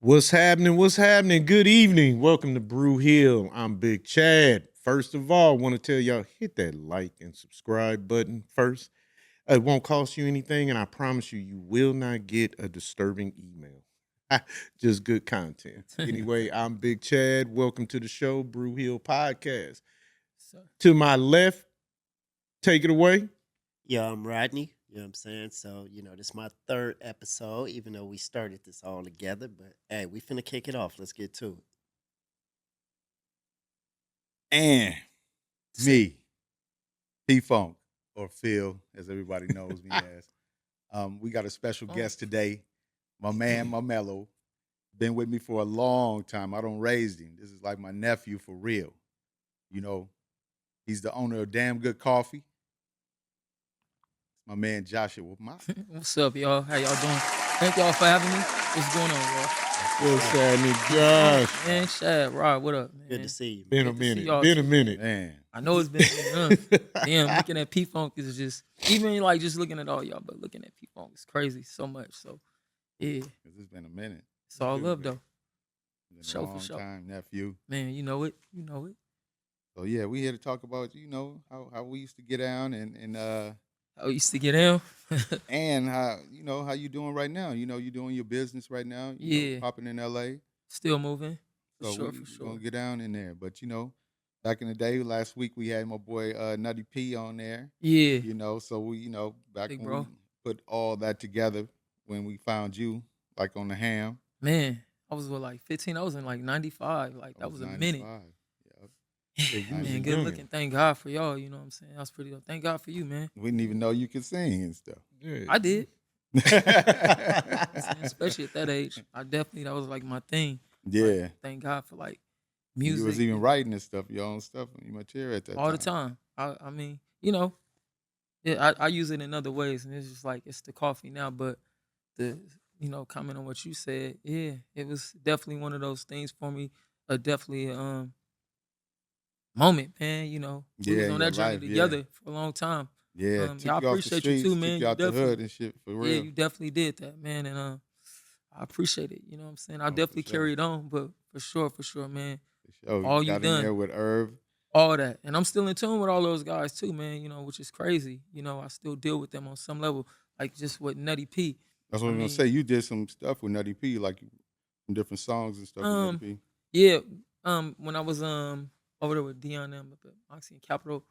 What's happening? What's happening? Good evening. Welcome to Brew Hill. I'm Big Chad. First of all, want to tell y'all hit that like and subscribe button first. It won't cost you anything, and I promise you, you will not get a disturbing email. Just good content. Anyway, I'm Big Chad. Welcome to the show, Brew Hill Podcast. Sir. To my left, take it away. Yeah, I'm Rodney. You know what I'm saying? So, this is my third episode, even though we started this all together. But hey, we finna kick it off. Let's get to it. And me, P Funk, or Phil, as everybody knows me as. We got a special guest today, my man, my mellow. Been with me for a long time. I don't raise him. This is like my nephew for real. You know, he's the owner of Damn Good Coffee. My man Joshua Moffitt. What's up, y'all? How y'all doing? Thank y'all for having me. What's going on, y'all? What's happening, Josh? Man, Shad, Rod, what up, man? Good to see you. Been a Good to see minute. y'all Been a too. minute. Man. I know it's been damn, looking at P-Funk is just, even like just looking at all y'all, but looking at P-Funk is crazy so much. So, yeah, 'Cause it's been a minute. it's all Good, love, man. though. Been Show a for long sure. time, nephew. Man, you know it. You know it. So yeah, we here to talk about, how we used to get down and I used to get in. and how you doing right now. You doing your business right now, Yeah. popping in LA. Still moving. For So sure, we for sure. gonna get down in there. But back in the day, last week we had my boy Nutty P on there. Yeah. So we, back Big when bro. we put all that together when we found you, like on the ham. Man, I was what, like 15? I was in like 95. Like, that was a minute. 95. Yep. Yeah, you was a Man, good youngin'. looking. Thank God for y'all. You know what I'm saying? That's pretty dope. Thank God for you, man. We didn't even know you could sing and stuff. Yeah. I did. Especially at that age. That was like my thing. Yeah. Thank God for like You music. was even and writing and stuff, your own stuff, your material at that all the time. I mean, I use it in other ways, and it's just like it's the coffee now. But the comment on what you said, yeah, it was definitely one of those things for me. Definitely moment, man. We was Yeah, on your that journey life, yeah. together for a long time. Yeah, I took you off the appreciate you streets, too, took man. you out the definitely- hood and shit, for real. Yeah, you definitely did that, man, and I appreciate it. You know what I'm saying? I Oh, for definitely sure. carried on, but for sure, man, For sure. all you got done. in there with Irv. all that, and I'm still in tune with all those guys too, man. Which is crazy. I still deal with them on some level, like just with Nutty P. That's what I I'm gonna mean- say. You did some stuff with Nutty P, like some different songs and stuff with Nutty P. Yeah, when I was over there with Dion M at the Oxy and Capital,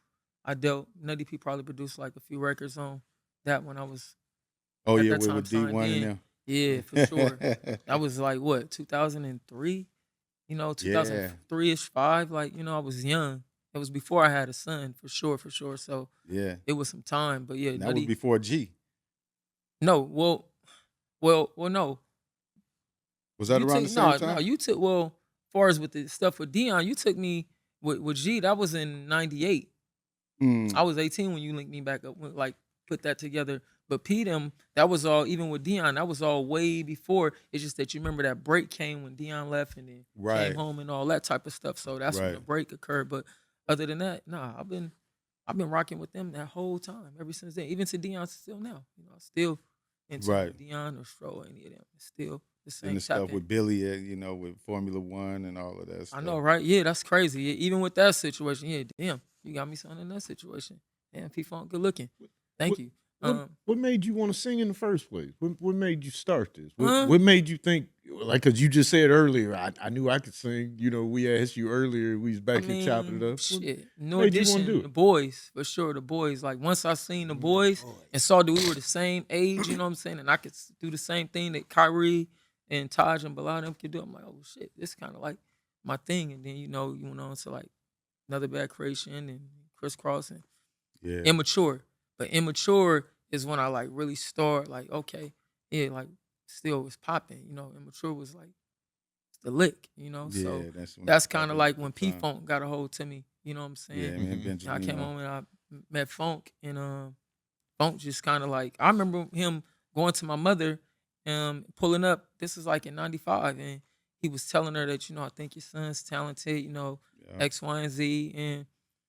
I dealt Nutty P probably produced like a few records on that when I was Oh at yeah, that time with signed D1 in. and them. Yeah, for sure. That was like what 2003, 2003ish 5. Like I was young. It was before I had a son, for sure. So Yeah. it was some time, but yeah, And that was Nutty. before G. No, well, no. Was that You around took, the same no, time? you took as far as with the stuff with Dion, you took me with G. That was in '98. Mm. I was 18 when you linked me back up, like put that together. But P them, that was all, even with Dion, that was all way before. It's just that you remember that break came when Dion left and then Right. came home and all that type of stuff. So that's when the Right. break occurred. But other than that, nah, I've been rocking with them that whole time, ever since then. Even to Dion still now. I still into Right. Dion or Stro or any of them. It's still the same And the stuff tap in. with Billy, with Formula One and all of that stuff. I know, right? Yeah, that's crazy. Yeah, even with that situation, yeah, damn, you got me something in that situation. Damn, P Funk, good looking. Thank you. What made you want to sing in the first place? What made you start this? Huh? What made you think, like, because you just said earlier, I knew I could sing. We asked you earlier, we was back here chopping it up. What Shit, no made you wanna addition. do it? The boys, for sure. The boys. Like once I seen the boys and saw that we were the same age, you know what I'm saying, and I could do the same thing that Kyrie and Taj and Bilal them could do. I'm like, oh shit, this kind of like my thing. And then you went on to like Another Bad Creation and Crisscross and Yeah. Immature. But Immature is when I like really start like, okay, yeah, like still was popping. Immature was like the lick. So Yeah, that's when that's it kind of happened like at the when P time. Funk got a hold to me. You know what I'm saying? Yeah, man, Mhm. Benjamin. I came home and I met Funk, and Funk just kind of like, I remember him going to my mother, pulling up. This is like in '95, and he was telling her that I think your son's talented, Yeah. X, Y, and Z, and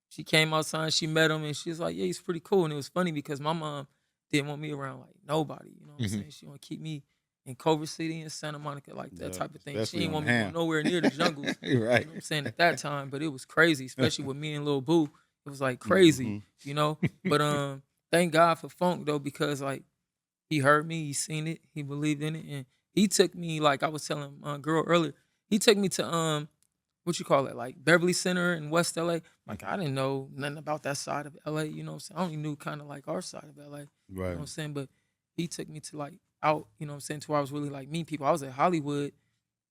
she came outside, and she met him, and she was like, yeah, he's pretty cool. And it was funny because my mom didn't want me around like nobody. You know what I'm Mhm. saying? She want to keep me in Culver City and Santa Monica, like that Yeah, type of thing. She especially ain't on want me going Ham. nowhere near the jungles. You know Right. what I'm saying, at that time, but it was crazy, especially with me and Lil Boo. It was like crazy, Mhm. you know. But thank God for funk though, because like he heard me, he seen it, he believed in it, and he took me, like I was telling girl earlier, he took me to what you call it, like Beverly Center in West LA. Like I didn't know nothing about that side of LA, you know what I'm saying? I only knew kind of like our side of LA, you know Right. what I'm saying? But he took me to like out, you know what I'm saying, to where I was really like meeting people. I was at Hollywood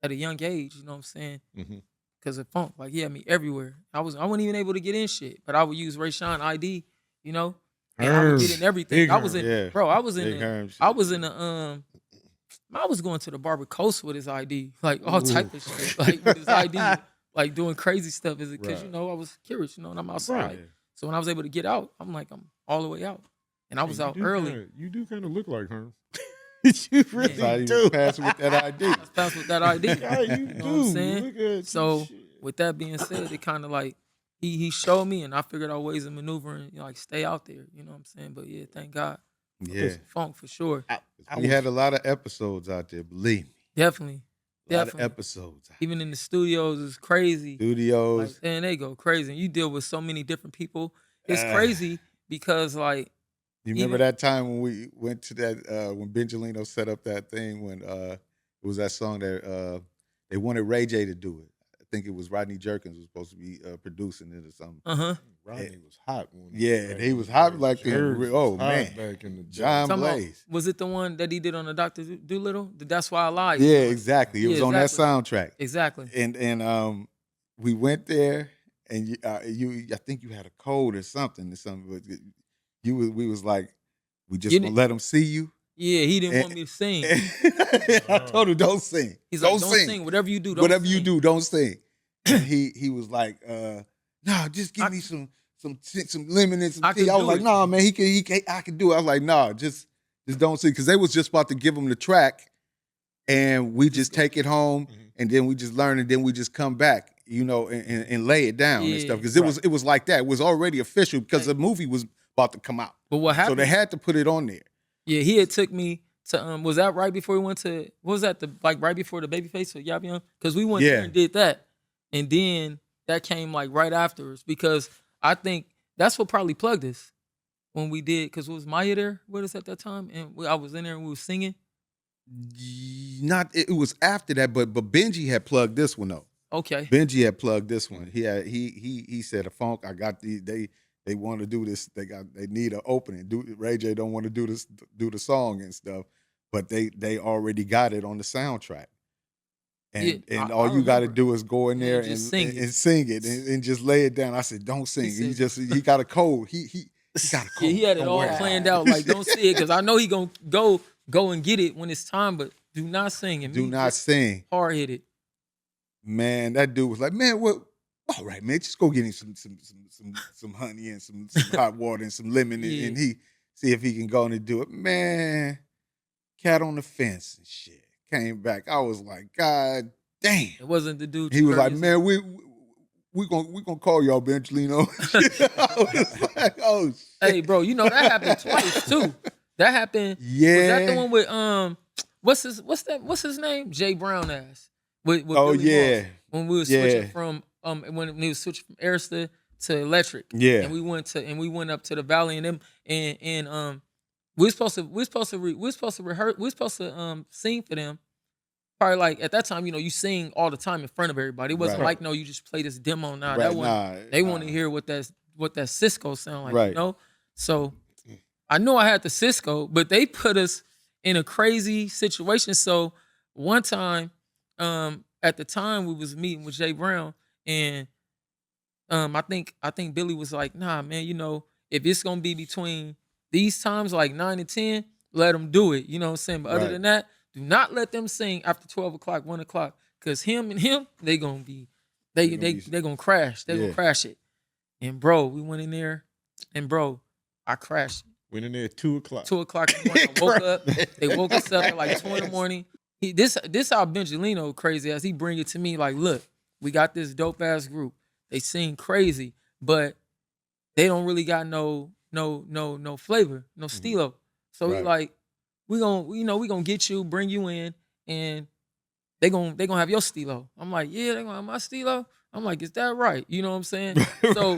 at a young age, you know what I'm saying? Mhm. Because of funk. Like he had me everywhere. I wasn't even able to get in shit, but I would use Rayshawn ID, you know? And I would get in everything. Big I was Herm. in Yeah. bro, I was in Big the Herm I shit, was in yeah. the I was going to the Barber Coast with his ID, like all Ooh. type of shit, like with his ID, like doing crazy stuff. Is it because Right. I was curious, and I'm outside. Right. So when I was able to get out, I'm like I'm all the way out, and I was out early. You do kind of look like Herm. You That's how really you do. pass with that ID. That's passed with that ID. Yeah, you You do. know what I'm saying? Look at So you. Shit. with that being said, it kind of like he showed me, and I figured out ways of maneuvering, like stay out there. You know what I'm saying? But yeah, thank God. Yeah. Funk for sure. We had a lot of episodes out there, believe me. Definitely. A lot of Definitely. episodes. Even in the studios, it's crazy. Studios. Like, man, they go crazy. And you deal with so many different people. It's Ah. crazy because, like, You remember even- that time when we went to that when Benjalino set up that thing when it was that song that they wanted Ray J to do it. I think it was Rodney Jerkins was supposed to be producing it or something. Rodney was hot. When Yeah, and he was hot like in Jersey oh was hot man, back in the day. John talking about- Blaze. was it the one that he did on the Dr. Doolittle? That's Why I Lied. Yeah, exactly. It Yeah, was on exactly. that soundtrack, Exactly. and we went there, and you I think you had a cold or something, but we was like, we just You gonna didn't- let him see you. Yeah, he didn't And- want me to sing. I told him don't sing. He's don't like, don't sing. Whatever you do, don't Whatever you sing. do, don't sing. And he was like, no, just give me some lemon and some I tea. could I was do like, it. nah, man, he can I can do it. I was like, nah, just don't sing. Cause they was just about to give him the track and we just take it home and then we just learn and then we just come back, you know, and lay it down and Yeah, stuff. Cause it was like that. It was already official because the movie was about to come out. But what So happened? they had to put it on there. Yeah, he had took me to was that right before we went to what was that right before the Babyface or Yab Young? Because we went Yeah. there and did that. And then that came like right afterwards because I think that's what probably plugged us when we did because was Maya there with us at that time? And I was in there and we was singing. Not it was after that, but Benji had plugged this one though. Okay. Benji had plugged this one. He said a funk. I got they want to do this. They need an opening. Ray J don't want to do the song and stuff, but they already got it on the soundtrack. And Yeah, and I all you got to remember. do is go in Yeah, there just and sing it. and sing it and just lay it down. I said, don't sing. He He said- he got a cold. He got a cold. Yeah, he had it Don't all worry. planned out. Like, don't see it because I know he gonna go and get it when it's time, but do not sing and Do not sing. hard hit it. Man, that dude was like, man, what? All right, man, just go get him some honey and some hot water and some lemon Yeah. and he see if he can go and do it. Man, cat on the fence and shit. Came back. I was like, God damn. It wasn't the dude. He was like, courteous. man, we gonna call y'all Benjalino. I was like, oh shit. Hey, bro, you know that happened twice too. That happened. Yeah. Was that the one with what's his name? Jay Brown ass. With Oh, Billy yeah. Moss. When we was Yeah. switching from when we was switching from Arista to Electric. Yeah. And we went up to the Valley and them and we were supposed to rehearse. We were supposed to sing for them. Probably like at that time, you know, you sing all the time in front of everybody. It wasn't Right. like no, you just play this demo now. Right, That one nah, they nah. want to hear what that Cisco sound like, Right. you know? So I knew I had the Cisco, but they put us in a crazy situation. So one time, at the time we was meeting with Jay Brown, and I think Billy was like, nah, man, you know, if it's gonna be between these times, like 9 and 10, let them do it. You know what I'm saying? But other Right. than that, do not let them sing after 12 o'clock, 1 o'clock. Cause him, they gonna crash. They Yeah. gonna crash it. And bro, we went in there, and bro, I crashed. Went in there at 2:00. 2 o'clock in the morning. I woke up. They woke us up at like 2 in the morning. This how Benjalino crazy as he bring it to me like, look, we got this dope ass group. They sing crazy, but they don't really got no flavor, no stilo. So he Right. like, we gonna get you, bring you in, and they gonna have your stilo. I'm like, yeah, they gonna have my stilo. I'm like, is that right? You know what I'm saying? So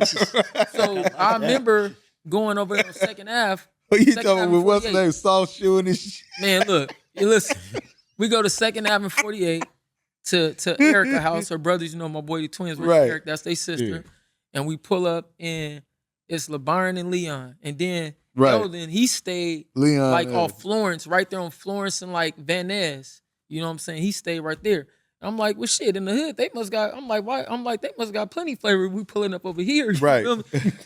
I remember going over there on second half. You Second talking half with and what's 48. name, soft shoe and this shit. Man, look, you listen. We go to Second Ave and 48 to Erica house. Her brothers, my boy, the twins, Rick and Right. Eric, that's their sister. Yeah. And we pull up and it's LeBaron and Leon. And then Right. then he stayed Leon, like off Florence, right there on Florence and like Van Ness. You know what I'm saying? He stayed right there. I'm like, well, shit, in the hood, they must got. I'm like, why? I'm like, they must got plenty flavor. We pulling up over here, you Right. feel me?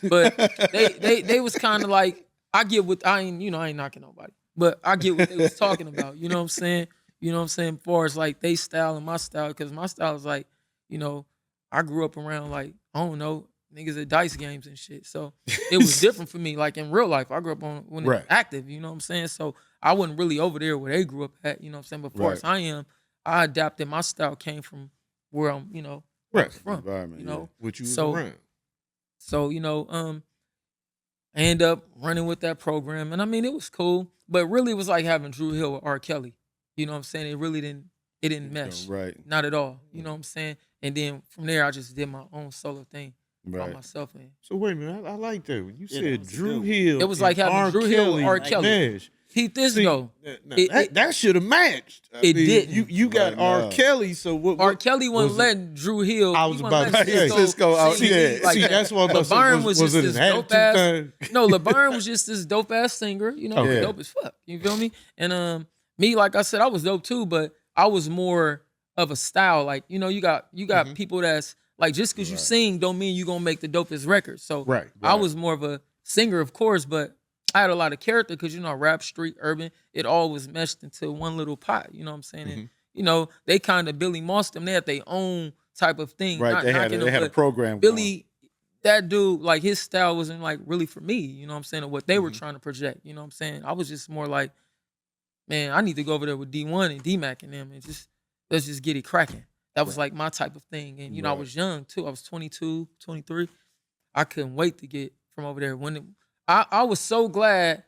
But they was kind of like, I get what I ain't knocking nobody, but I get what they was talking about. You know what I'm saying? You know what I'm saying? As far as like they style and my style, because my style is like, I grew up around like I don't know niggas at dice games and shit. So it was different for me. Like in real life, I grew up on when it was Right. active. You know what I'm saying? So I wasn't really over there where they grew up at. You know what I'm saying? But as far Right. as I am, I adapted. My style came from where I'm, Right. from. Environment, You know, What you was So- around. so I end up running with that program, and I mean it was cool, but really it was like having Drew Hill with R. Kelly. You know what I'm saying? It really didn't mesh, Right. not at all. You know what I'm saying? And then from there, I just did my own solo thing by Right. myself, and So wait a minute, I like that. When you Yeah, said that was a Drew good one. Hill, It was like and having R. Drew Hill with R. and Kelly. Nash. Pete this See, though. Now, that should have matched. I It mean, didn't. You got Right, R. no. Kelly, so what? R. Kelly wasn't was it? letting Drew Hill. I was he about wasn't to letting say. Cisco out, sing yeah. like See, that. that's what I'm about to say. LeBaron was Was just it this an dope attitude ass. thing? No, LeBaron was just this dope ass singer, Okay. dope as fuck. You feel me? And me, like I said, I was dope too, but I was more of a style. Like, you got Mhm. people that's like, just because you Right. sing don't mean you gonna make the dopest record. So Right. I was more of a singer, of course, but I had a lot of character because rap, street, urban, it all was meshed into one little pot. You know what I'm saying? Mhm. And they kind of Billy Mossed them. They had their own type of thing. Right. Not They had knocking they them, had a but program. Billy, that dude, like his style wasn't like really for me, you know what I'm saying, or what they were Mhm. trying to project, you know what I'm saying? I was just more like, man, I need to go over there with D1 and D-Mac and them and let's just get it cracking. That was like my type of thing. And, I Right. was young too. I was 22, 23. I couldn't wait to get from over there. I was so glad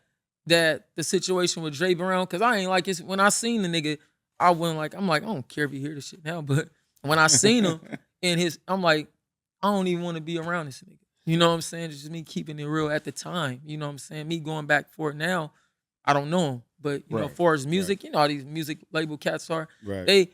that the situation with Dre Brown, because I ain't like it. When I seen the nigga, I'm like, I don't care if you hear this shit now, but when I seen him in I'm like, I don't even want to be around this nigga. You know what I'm saying? Just me keeping it real at the time. You know what I'm saying? Me going back for it now, I don't know him. But, Right, as far as music, how these music label cats are, Right.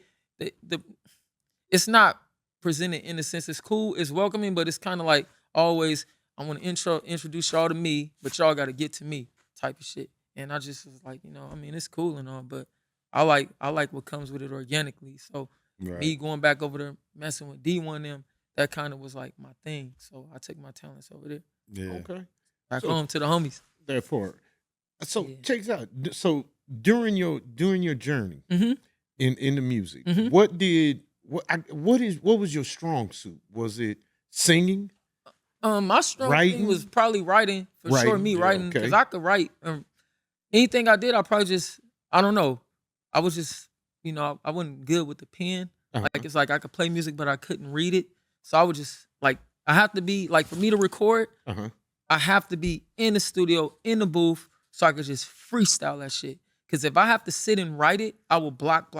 it's not presented in the sense it's cool, it's welcoming, but it's kind of like always, I want to introduce y'all to me, but y'all got to get to me type of shit. And I just was like, it's cool and all, but I like what comes with it organically. So Right. me going back over there messing with D1 them, that kind of was like my thing. So I took my talents over there, Yeah. Okay. back So- home to the homies. Therefore, so Yeah. check this out. So during your journey Mhm. in the music, Mhm. what was your strong suit? Was it singing? My strong Writing? thing was probably writing for sure. Writing, Me yeah, writing okay. because I could write. Anything I did, I probably just I don't know. I was just I wasn't good with the pen. Uh-huh. Like it's like I could play music, but I couldn't read it. So I would just like I have to be like for me to record, Uh-huh. I have to be in the studio in the booth so I could just freestyle that shit. Because if I have to sit and write it, I will block.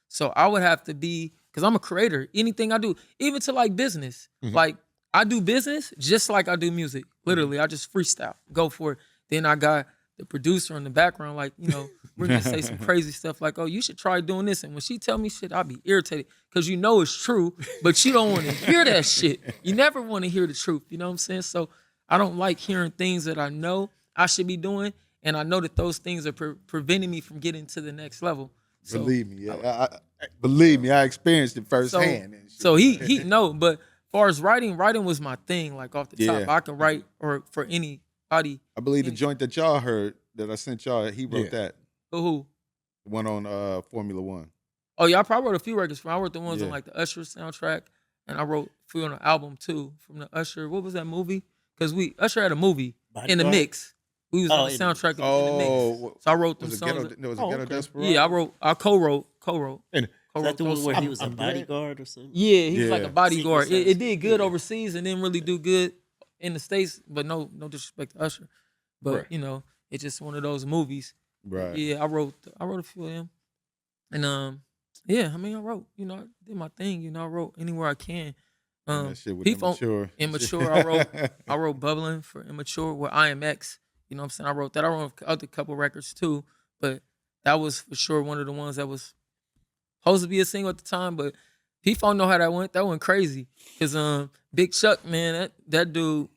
So I would have to be because I'm a creator. Anything I do, even to like business, Mhm. like I do business just like I do music. Literally, I just freestyle, go for it. Then I got the producer in the background, like we're gonna say some crazy stuff like, "Oh, you should try doing this." And when she tell me shit, I'll be irritated because it's true, but you don't want to hear that shit. You never want to hear the truth. You know what I'm saying? So I don't like hearing things that I know I should be doing, and I know that those things are preventing me from getting to the next level. So, Believe me, believe me, I experienced it firsthand. and shit. so he no, but far as writing was my thing. Like off the top, Yeah. I can write or for anybody. I believe the joint that y'all heard that I sent y'all, he wrote Yeah. that Who? one on Formula One. Oh yeah, I probably wrote a few records. I wrote the ones on Yeah. like the Usher soundtrack, and I wrote a few on the album too from the Usher. What was that movie? Because Usher had a movie in the Bodyguard? mix. We was Oh, on the in the soundtrack in the Oh, mix. So I wrote them was it songs. ghetto? There was Oh, a ghetto okay. desperado. Yeah, I co-wrote. And Is that the one those where songs. he was a I'm glad. bodyguard or something? Yeah, he was like Yeah. a bodyguard. Secret It did good Service. overseas and didn't really do good in the States, but no disrespect to Usher. But Right. it's just one of those movies Right. Yeah, I wrote a few of them. And yeah, I mean I wrote, I did my thing, I wrote anywhere I can. And that shit with P-Funk, immature. Immature, I wrote Bubbling for Immature with IMX. You know what I'm saying? I wrote that. I wrote other couple records too, but that was for sure one of the ones that was supposed to be a single at the time, but P-Funk know how that went. That went crazy. Cause Big Chuck, man, that dude,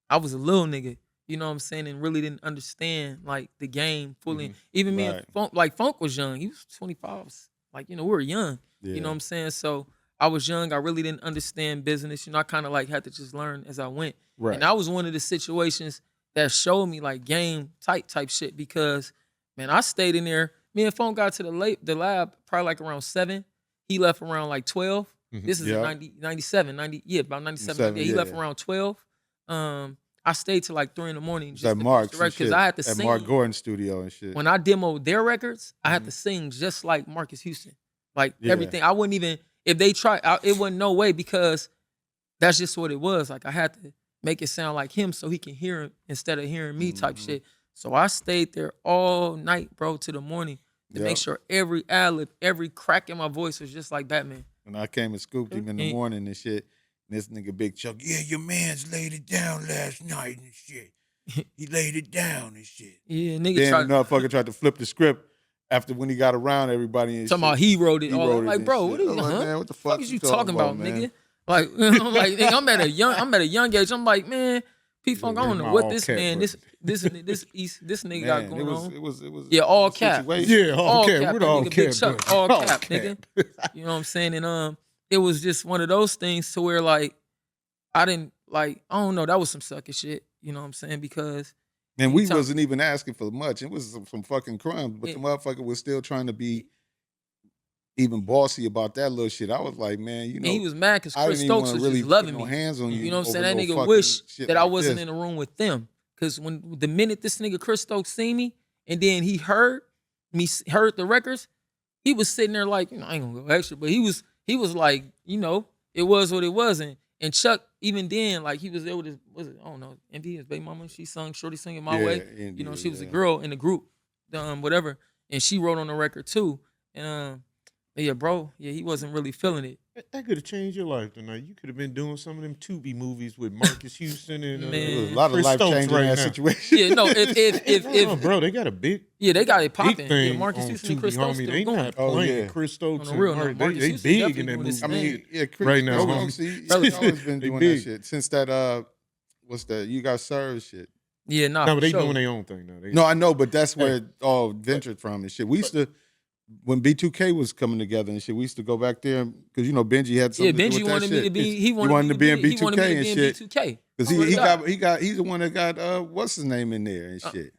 I was a little nigga, you know what I'm saying, and really didn't understand like the game fully. Mhm. Even me and Right. Funk, like Funk was young. He was 25. Like, we were young. Yeah. You know what I'm saying? So I was young. I really didn't understand business. I kind of like had to just learn as I went. Right. And that was one of the situations that showed me like game type shit because, man, I stayed in there. Me and Funk got to the lab probably like around 7. He left around like 12. Mhm. This is Yeah. in 97, about 97. Yeah, he left yeah. around 12. I stayed till like 3 in the morning It's just at to finish Mark's the and record because shit. I had to At sing. Mark Gordon's studio and shit. When I demoed their records, I had Mhm. to sing just like Marcus Houston. Like Yeah. everything. I wouldn't even, if they tried, it wasn't no way because that's just what it was. Like I had to make it sound like him so he can hear him instead of hearing me type Mhm. shit. So I stayed there all night, bro, to the morning to Yep. make sure every ad-lib, every crack in my voice was just like Batman. And I came and scooped him in the And- morning and shit. And this nigga Big Chuck, yeah, your man's laid it down last night and shit. He laid it down and shit. Yeah, nigga Then tried the motherfucker tried to flip the script after when he got around everybody and talking shit. about he wrote it. He all wrote it like, and bro, shit. what are you, I'm like, man, what the fuck is you you talking about, man? nigga? Like, I'm like, nigga, I'm at a young age. I'm like, man, P-Funk, I don't know My what all this cap man, button. this nigga got Man, going on. it was Yeah, all a cap. situation. Yeah, all All cap. cap, With that all nigga Big cap. Chuck, button. all cap, nigga. You know what I'm saying? And it was just one of those things to where like I didn't like, I don't know, that was some sucker shit. You know what I'm saying? Because And we talk- wasn't even asking for much. It was some fucking crumbs, but Yeah. the motherfucker was still trying to be even bossy about that little shit. I was like, man, and he know, was mad because I Chris didn't even Stokes wanna was really just put loving no me. hands on you. You know what I'm saying? over That no nigga fucking wish shit that I like wasn't this. in the room with them. Cause when the minute this nigga Chris Stokes see me and then he heard the records, he was sitting there like, I ain't gonna go extra, but he was like, it was what it was. And Chuck, even then, like he was there with his, I don't know, Envy, his baby mama, she sung Shorty Singing My Way. India, She was a yeah. girl in the group, whatever. And she wrote on the record too. And yeah, bro, yeah, he wasn't really feeling it. That could have changed your life tonight. You could have been doing some of them Tubi movies with Marcus Houston and Man. There was a lot of Chris life Stokes changing right in that now. situation. Yeah, no, if Oh, bro, they got a big yeah, they got it big popping. thing Yeah, Marcus on Houston and Tubi, Chris Stokes homie. still They going. not Oh, playing yeah. Chris Stokes On the real, and no, Mark. Marcus They Houston big definitely in that doing his movie. I thing. mean, yeah, Chris Right now, Stokes, homie. he's Relative. always been They doing big. that shit since that what's that? You Got Served shit. Yeah, nah, No, for but they sure. doing their own thing now. They, No, I know, but that's where it all ventured from and shit. We used to, when B2K was coming together and shit, we used to go back there because Benji had Yeah, something to do Benji with that wanted me shit. to be. He He wanted to be in he wanted me B2K to and be in shit. B2K. Because I swear to God. he's the one that got what's his name in there and shit.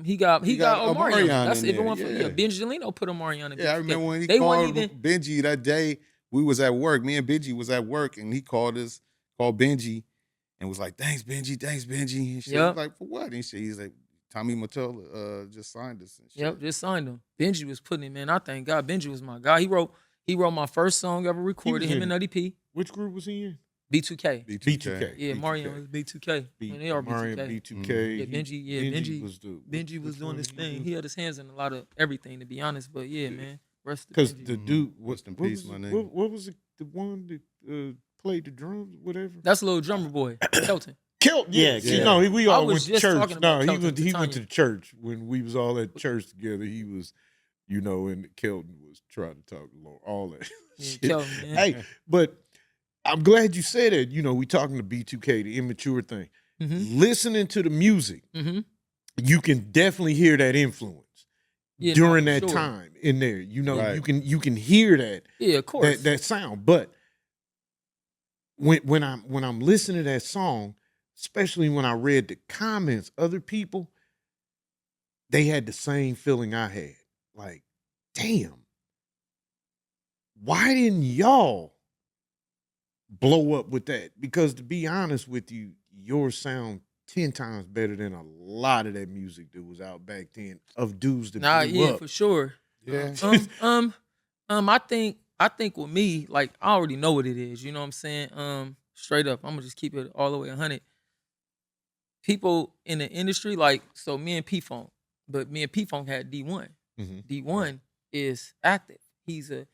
He got Omarion. That's in if it there, weren't for yeah. Benjalino put Omarion in. Yeah, I B2K. remember when he They called weren't even. Benji that day. We was at work. Me and Benji was at work, and he called Benji, and was like, "Thanks, Benji. And shit. Yep. I was like, "For what?" And shit. He's like, "Tommy Mottola just signed us." And shit. Yep, just signed him. Benji was putting him in. I thank God Benji was my guy. He wrote my first song ever recorded. was Him in- and Nutty P. which group was he in? B2K. B2K. Yeah, B2K. Marion was B2K. When they are Marion, B2K. B2K. Yeah, Benji was the Benji was which doing one his did he thing. do? He had his hands in a lot of everything, to be honest. But yeah, man. Rest Because Benji. the dude, Rest in what peace, was my it- nigga. What was it? The one that played the drums, whatever. That's a little drummer boy, Kelton. Kelton. Yeah, See, yeah. no, we I all was went to just church. talking about No, Kelton he went Tanya. to the church when we was all at church together. He was, and Kelton was trying to talk along all that. Yeah, shit. Kelton, man. Hey, but I'm glad you said it. We talking to B2K, the immature thing. Mm-hmm. Listening to the music, Mm-hmm. you can definitely hear that influence Yeah, during no, that for sure. time in there. Right. You can hear that. Yeah, of course. that sound. But when I'm listening to that song, especially when I read the comments, other people, they had the same feeling I had. Like, damn, why didn't y'all blow up with that? Because to be honest with you, yours sound 10 times better than a lot of that music that was out back then of dudes that Nah, blew yeah, up. for sure. Yeah. I think with me, like I already know what it is. You know what I'm saying? Straight up, I'm gonna just keep it all the way 100. People in the industry, like so, me and P-Funk, but me and P Funk had D1. Mhm. D1 is active. He's a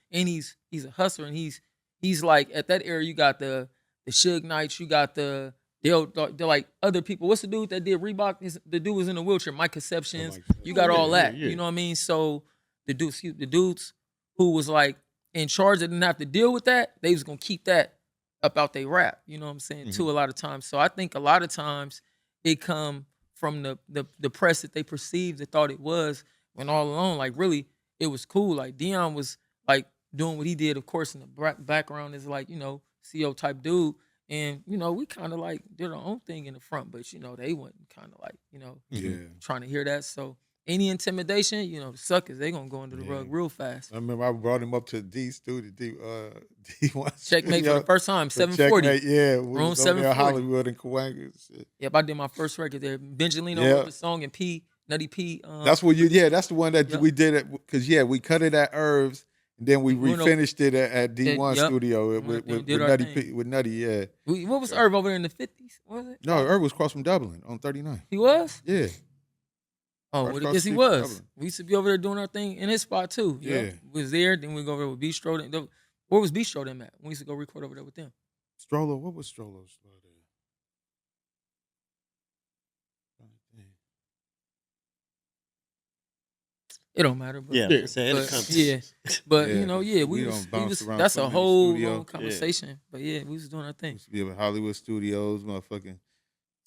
hustler, and he's like at that era. You got the Suge Knights, you got they're like other people. What's the dude that did Reebok? The dude was in a wheelchair. Mike Conceptions. You got Oh, yeah, all that. yeah. You know what I mean? So the dudes who was like in charge that didn't have to deal with that, they was gonna keep that up out they rap. You know what I'm saying? Too, a lot of times. So I think a lot of times it come from the press that they perceived they thought it was, when all along, like really, it was cool. Like Dion was like doing what he did, of course, in the background is like, CO type dude. And, we kind of like did our own thing in the front, but, they wasn't kind of like, Yeah. trying to hear that. So any intimidation, the suckers, they going to go under the rug real fast. I remember I brought him up to D studio, D1. Checkmate for the first time, for 740. Checkmate, yeah. We Room was over there 740. in Hollywood and Cahuenga and shit. Yep, I did my first record there. Benjalino Yeah. wrote the song, and Nutty P. That's what that's the one that Yep. we did it, because, we cut it at Herbs, and then we Bruno- refinished it at D1 Yep. studio Bruno with, thing, with did our Nutty thing. with Nutty, yeah. What was Irv over there in the 50s? Was it? No, Herb was across from Dublin on 39. He was? Yeah. Oh, Right well, across yes, the he street from was. Dublin. We used to be over there doing our thing in his spot too. Yeah. We was there, then we go over there with Bistro. Where was Bistro them at? We used to go record over there with them. Strollo, what was Strollo's spot there? It don't matter, but Yeah, Yeah. say it'll but, come. yeah, but Yeah, we we was, done bounced around that's so a many whole studios. long conversation. But yeah, we was doing our thing. Used to be at Hollywood Studios, motherfucking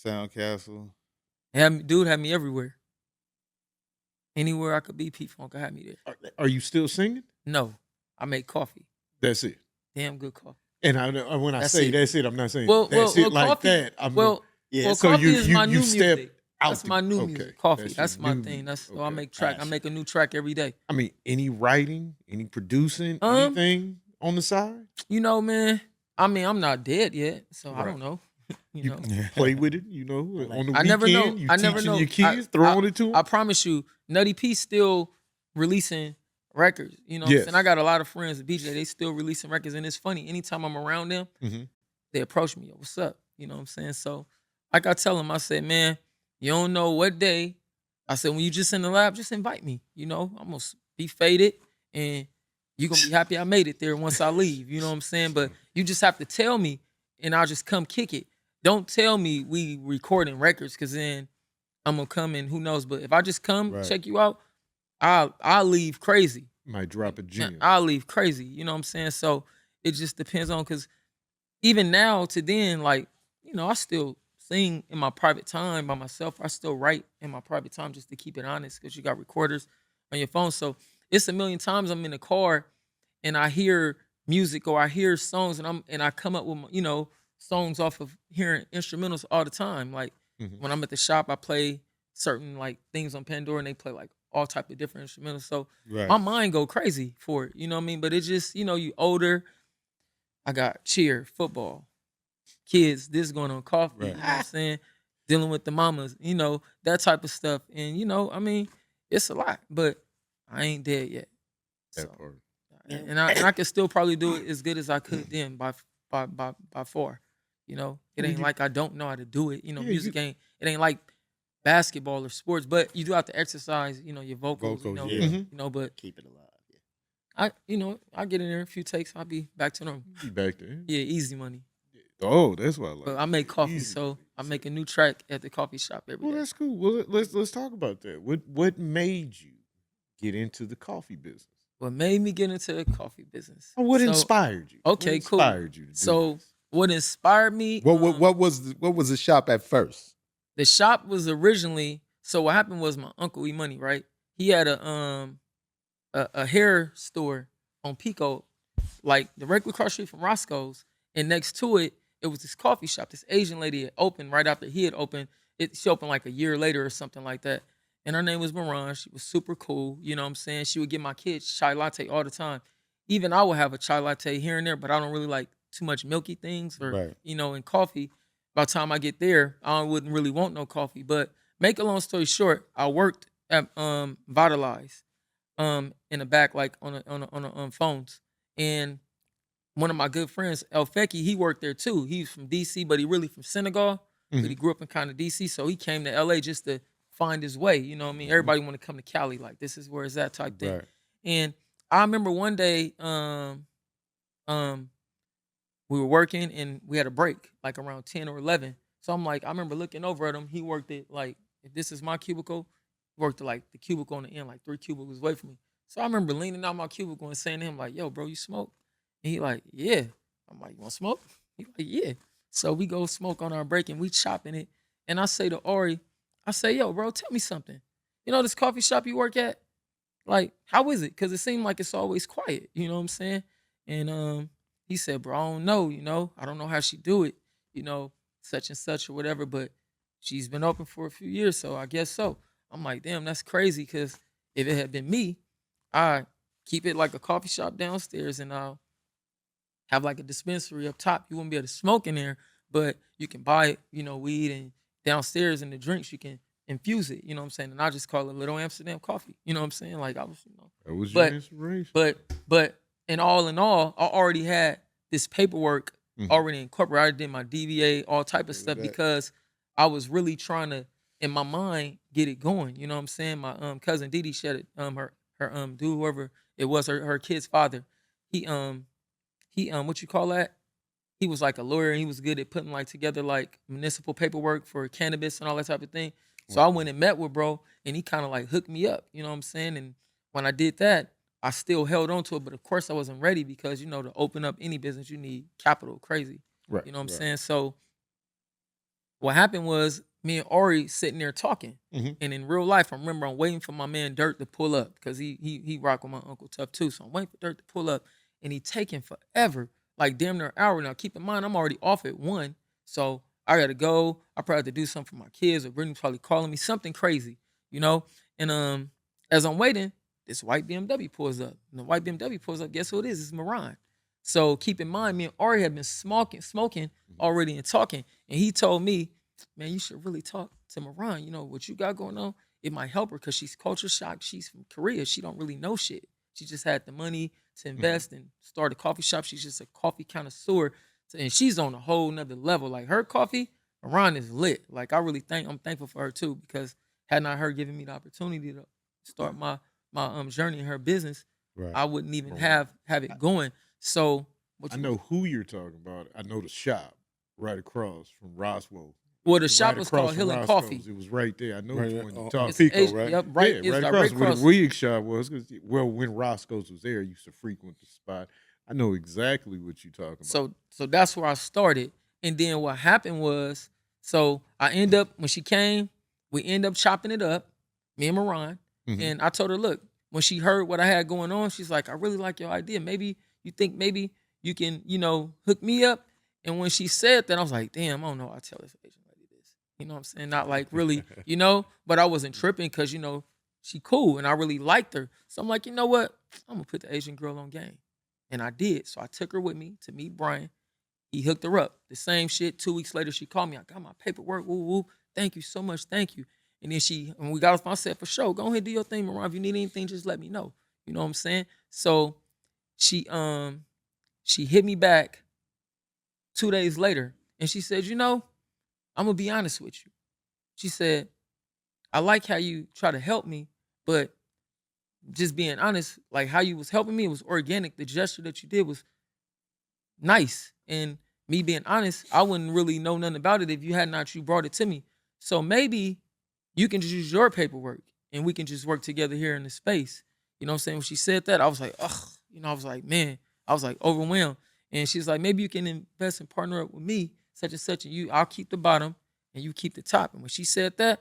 Soundcastle. Dude had me everywhere. Anywhere I could be, P Funk had me there. Are you still singing? No, I make coffee. That's it. Damn good coffee. And when I That's say it. that's it, I'm not saying Well, that's it like coffee, that. Yeah, well, so coffee you- is my you new step music. out That's the- my new okay, music. Coffee. that's That's, your my new thing. music. That's so I Okay, make track. I gotcha. make a new track every day. I mean, any writing, any producing, Um, anything on the side? Man. I mean, I'm not dead yet, so I Right. don't know. You know, play with it, on the I weekend. never know. You I never teaching know. your kids, throwing it to them. I promise you, Nutty P still releasing records. You know, what I'm Yes. saying? I got a lot of friends at BJ. They still releasing records, and it's funny. Anytime I'm around them, Mhm. they approach me. Yo, what's up? You know what I'm saying? So, like I tell them, I said, man, you don't know what day. I said, when you just in the lab, just invite me. I'm gonna be faded, and you're gonna be happy I made it there once I leave. You know what I'm saying? But you just have to tell me, and I'll just come kick it. Don't tell me we recording records, because then I'm gonna come and who knows. But if I just come Right. check you out, I'll leave crazy. Might drop a gem. I'll leave crazy. You know what I'm saying? So it just depends on, because even now to then, like, I still sing in my private time by myself. I still write in my private time just to keep it honest, because you got recorders on your phone. So it's a million times I'm in the car and I hear music or I hear songs, and I come up with songs off of hearing instrumentals all the time. Like Mhm. when I'm at the shop, I play certain like things on Pandora, and they play like all type of different instrumentals. So Right. my mind go crazy for it. You know what I mean? But it just, you older. I got cheer, football, kids, this going on, coffee, Right. you know what I'm saying? Dealing with the mamas, that type of stuff. And, I mean, it's a lot, but I ain't dead yet. That So, part. and I can still probably do it as good as I could then by far. It Well, ain't you- like I don't know how to do it. Yeah, Music it ain't like basketball or sports, but you do have to exercise, your vocals, Vocals, yeah. Mhm. but Keep it alive. Yeah. I get in there a few takes, I'll be back to normal. Be back there. Yeah, easy money. Oh, that's what I like. But I make coffee, Easy. so I make a new track at the coffee shop every Well, day. that's cool. Well, let's talk about that. What made you get into the coffee business? What made me get into the coffee business? Or what So, inspired you? okay, what cool. inspired you to do So this? what inspired me? What was the shop at first? The shop was originally, so what happened was my uncle E Money, right? He had a hair store on Pico, like directly across the street from Roscoe's, and next to it was this coffee shop. This Asian lady had opened right after he had opened. She opened like a year later or something like that. And her name was Moran. She was super cool. You know what I'm saying? She would get my kids chai latte all the time. Even I would have a chai latte here and there, but I don't really like too much milky things or, Right. in coffee. By the time I get there, I wouldn't really want no coffee. But make a long story short, I worked at Vitalize in the back, like on phones. And one of my good friends, El Feki, he worked there too. He's from DC, but he really from Senegal. But he grew up in kind of DC. So he came to LA just to find his way. You know what I mean? Everybody want to come to Cali, like this is where it's at type thing. Right. And I remember one day, we were working and we had a break like around 10 or 11. So I'm like, I remember looking over at him. He worked at like, if this is my cubicle, he worked at like the cubicle on the end, like 3 cubicles away from me. So I remember leaning out my cubicle and saying to him like, yo, bro, you smoke? And he like, yeah. I'm like, you want to smoke? He like, yeah. So we go smoke on our break and we chopping it. And I say to Ori, I say, yo, bro, tell me something. You know this coffee shop you work at? Like, how is it? Because it seemed like it's always quiet. You know what I'm saying? And he said, bro, I don't know. You know, I don't know how she do it. You know, such and such or whatever. But she's been open for a few years, so I guess so. I'm like, damn, that's crazy. Because if it had been me, I keep it like a coffee shop downstairs, and I'll have like a dispensary up top. You wouldn't be able to smoke in there, but you can buy, you know, weed, and downstairs in the drinks you can infuse it. You know what I'm saying? And I just call it Little Amsterdam Coffee. You know what I'm saying? Like I was, you know. That was your But inspiration. but in all, I already had this paperwork Mhm. already incorporated. I did my DVA, all type of Look at stuff that. because I was really trying to, in my mind, get it going. You know what I'm saying? My cousin Didi shed it, her dude, whoever it was, her kid's father. He what you call that? He was like a lawyer, and he was good at putting like together like municipal paperwork for cannabis and all that type of thing. So I went and met with bro, and he kind of like hooked me up. You know what I'm saying? And when I did that, I still held on to it, but of course I wasn't ready because you know to open up any business you need capital, crazy. Right. You know what I'm right. saying? So what happened was me and Ori sitting there talking, Mhm. and in real life, I remember I'm waiting for my man Dirt to pull up because he rock with my Uncle Tough too. So I'm waiting for Dirt to pull up, and he taking forever, like damn near an hour. Now keep in mind I'm already off at 1, so I gotta go. I probably have to do something for my kids, or Brittany's probably calling me something crazy, you know. And as I'm waiting, this white BMW pulls up. And the white BMW pulls up. Guess who it is? It's Moran. So keep in mind, me and Ari had been smoking already and talking. And he told me, man, you should really talk to Moran. You know, what you got going on, it might help her because she's culture shocked. She's from Korea. She don't really know shit. She just had the money to invest and start a coffee shop. She's just a coffee connoisseur. And she's on a whole nother level. Like her coffee, Moran is lit. Like I'm thankful for her too, because had not her giving me the opportunity to start my journey in her business, Right. I wouldn't even Right. have it going. So what I you know who you're talking about. I know the shop right across from Roswell. Well, the shop Right was across called from Hill and Roscoe's. Coffee. It was right there. I know Right which there one you're on talking It's Pico, Asian- right? Yep, right. Yeah, It's right like across right where across. the wig shop was. 'Cause, well, when Roscoe's was there, I used to frequent the spot. I know exactly what you're talking about. So that's where I started. And then what happened was, so I end up when she came, we end up chopping it up, me and Moran. Mhm. And I told her, look, when she heard what I had going on, she's like, I really like your idea. Maybe you think maybe you can, you know, hook me up. And when she said that, I was like, damn, I don't know. I tell this Asian lady this. You know what I'm saying? Not like really, you know, but I wasn't tripping because, you know, she cool and I really liked her. So I'm like, you know what? I'm gonna put the Asian girl on game. And I did. So I took her with me to meet Brian. He hooked her up. The same shit. 2 weeks later, she called me. I got my paperwork. Woo woo. Thank you so much. Thank you. And then when we got off, I said, for sure, go ahead, do your thing, Mariah. If you need anything, just let me know. You know what I'm saying? So she hit me back 2 days later, and she said, you know, I'm gonna be honest with you. She said, I like how you try to help me, but just being honest, like how you was helping me, it was organic. The gesture that you did was nice. And me being honest, I wouldn't really know nothing about it if you had not you brought it to me. So maybe you can just use your paperwork and we can just work together here in the space. You know what I'm saying? When she said that, I was like, ugh, you know, I was like, man, I was like overwhelmed. And she's like, maybe you can invest and partner up with me, such and such, and I'll keep the bottom and you keep the top. And when she said that,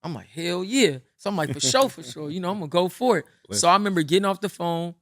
I'm like, hell yeah. So I'm like, for sure, you know, I'm gonna go for it. Let's- So I remember getting off the phone,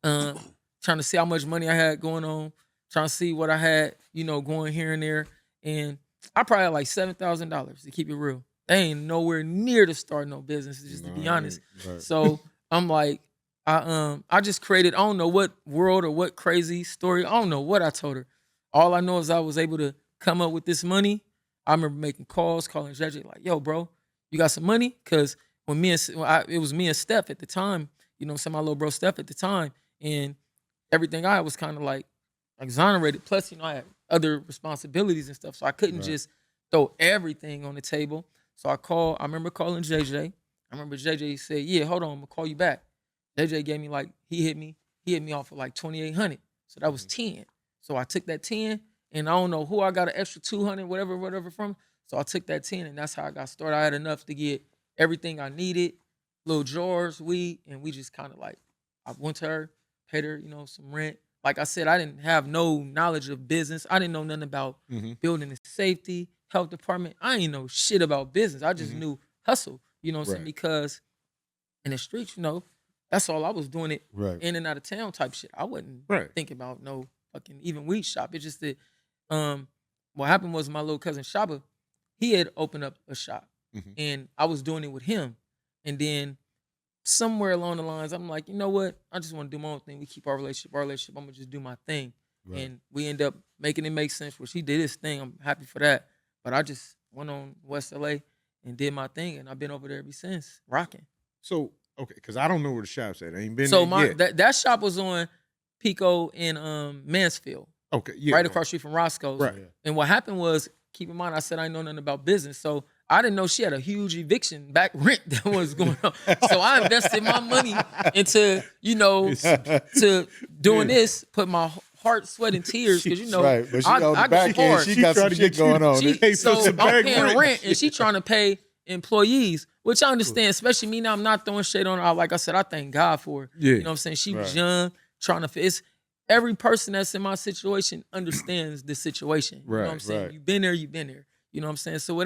trying to see how much money I had going on, trying to see what I had, you know, going here and there. And I probably had like $7,000 to keep it real. They ain't nowhere near to start no business, just to be honest. Right. So I'm like, I just created, I don't know what world or what crazy story. I don't know what I told her. All I know is I was able to come up with this money. I remember making calls, calling JJ like, yo, bro, you got some money? Because when it was me and Steph at the time, you know, my little bro Steph at the time, and everything I had was kind of like exonerated. Plus, you know, I had other responsibilities and stuff, so I couldn't Right. just throw everything on the table. So I remember calling JJ. I remember JJ said, yeah, hold on, I'm gonna call you back. JJ gave me like, he hit me off for like 2,800. So that was 10. So I took that 10 and I don't know who I got an extra 200, whatever from. So I took that 10 and that's how I got started. I had enough to get everything I needed, little drawers, weed, and we just kind of like, I went to her, paid her, some rent. Like I said, I didn't have no knowledge of business. I didn't know nothing about building and safety, health department. I ain't know shit about business. I just knew hustle, you know what I'm saying? Right. Because in the streets, that's all I was doing it Right. in and out of town type shit. I wasn't Right. thinking about no fucking even weed shop. It's just that what happened was my little cousin Shaba, he had opened up a shop and I was doing it with him. And then somewhere along the lines, I'm like, you know what? I just want to do my own thing. We keep our relationship. I'm gonna just do my thing. Right. And we end up making it make sense, which he did his thing. I'm happy for that. But I just went on West LA and did my thing, and I've been over there ever since, rocking. So okay, because I don't know where the shop's at. I ain't been So there yet. that shop was on Pico in Mansfield, Okay, yeah, right across the street from Roscoe's. Right. And what happened was, keep in mind, I said I know nothing about business, so I didn't know she had a huge eviction back rent that was going on. So I invested my money into, to doing this, put my heart, sweat, and tears because Right, but she I on the go back end, hard. she got tried some to shit get you going to- on. She, Hey, so put some I'm back paying rent. rent and she trying to pay employees, which I understand, especially me now. I'm not throwing shade on her. Like I said, I thank God for her. Yeah. You know what I'm saying? She was Right. young, trying to fit. It's every person that's in my situation understands the situation. You know what I'm Right, saying? right. You've been there, you've been there. You know what I'm saying? So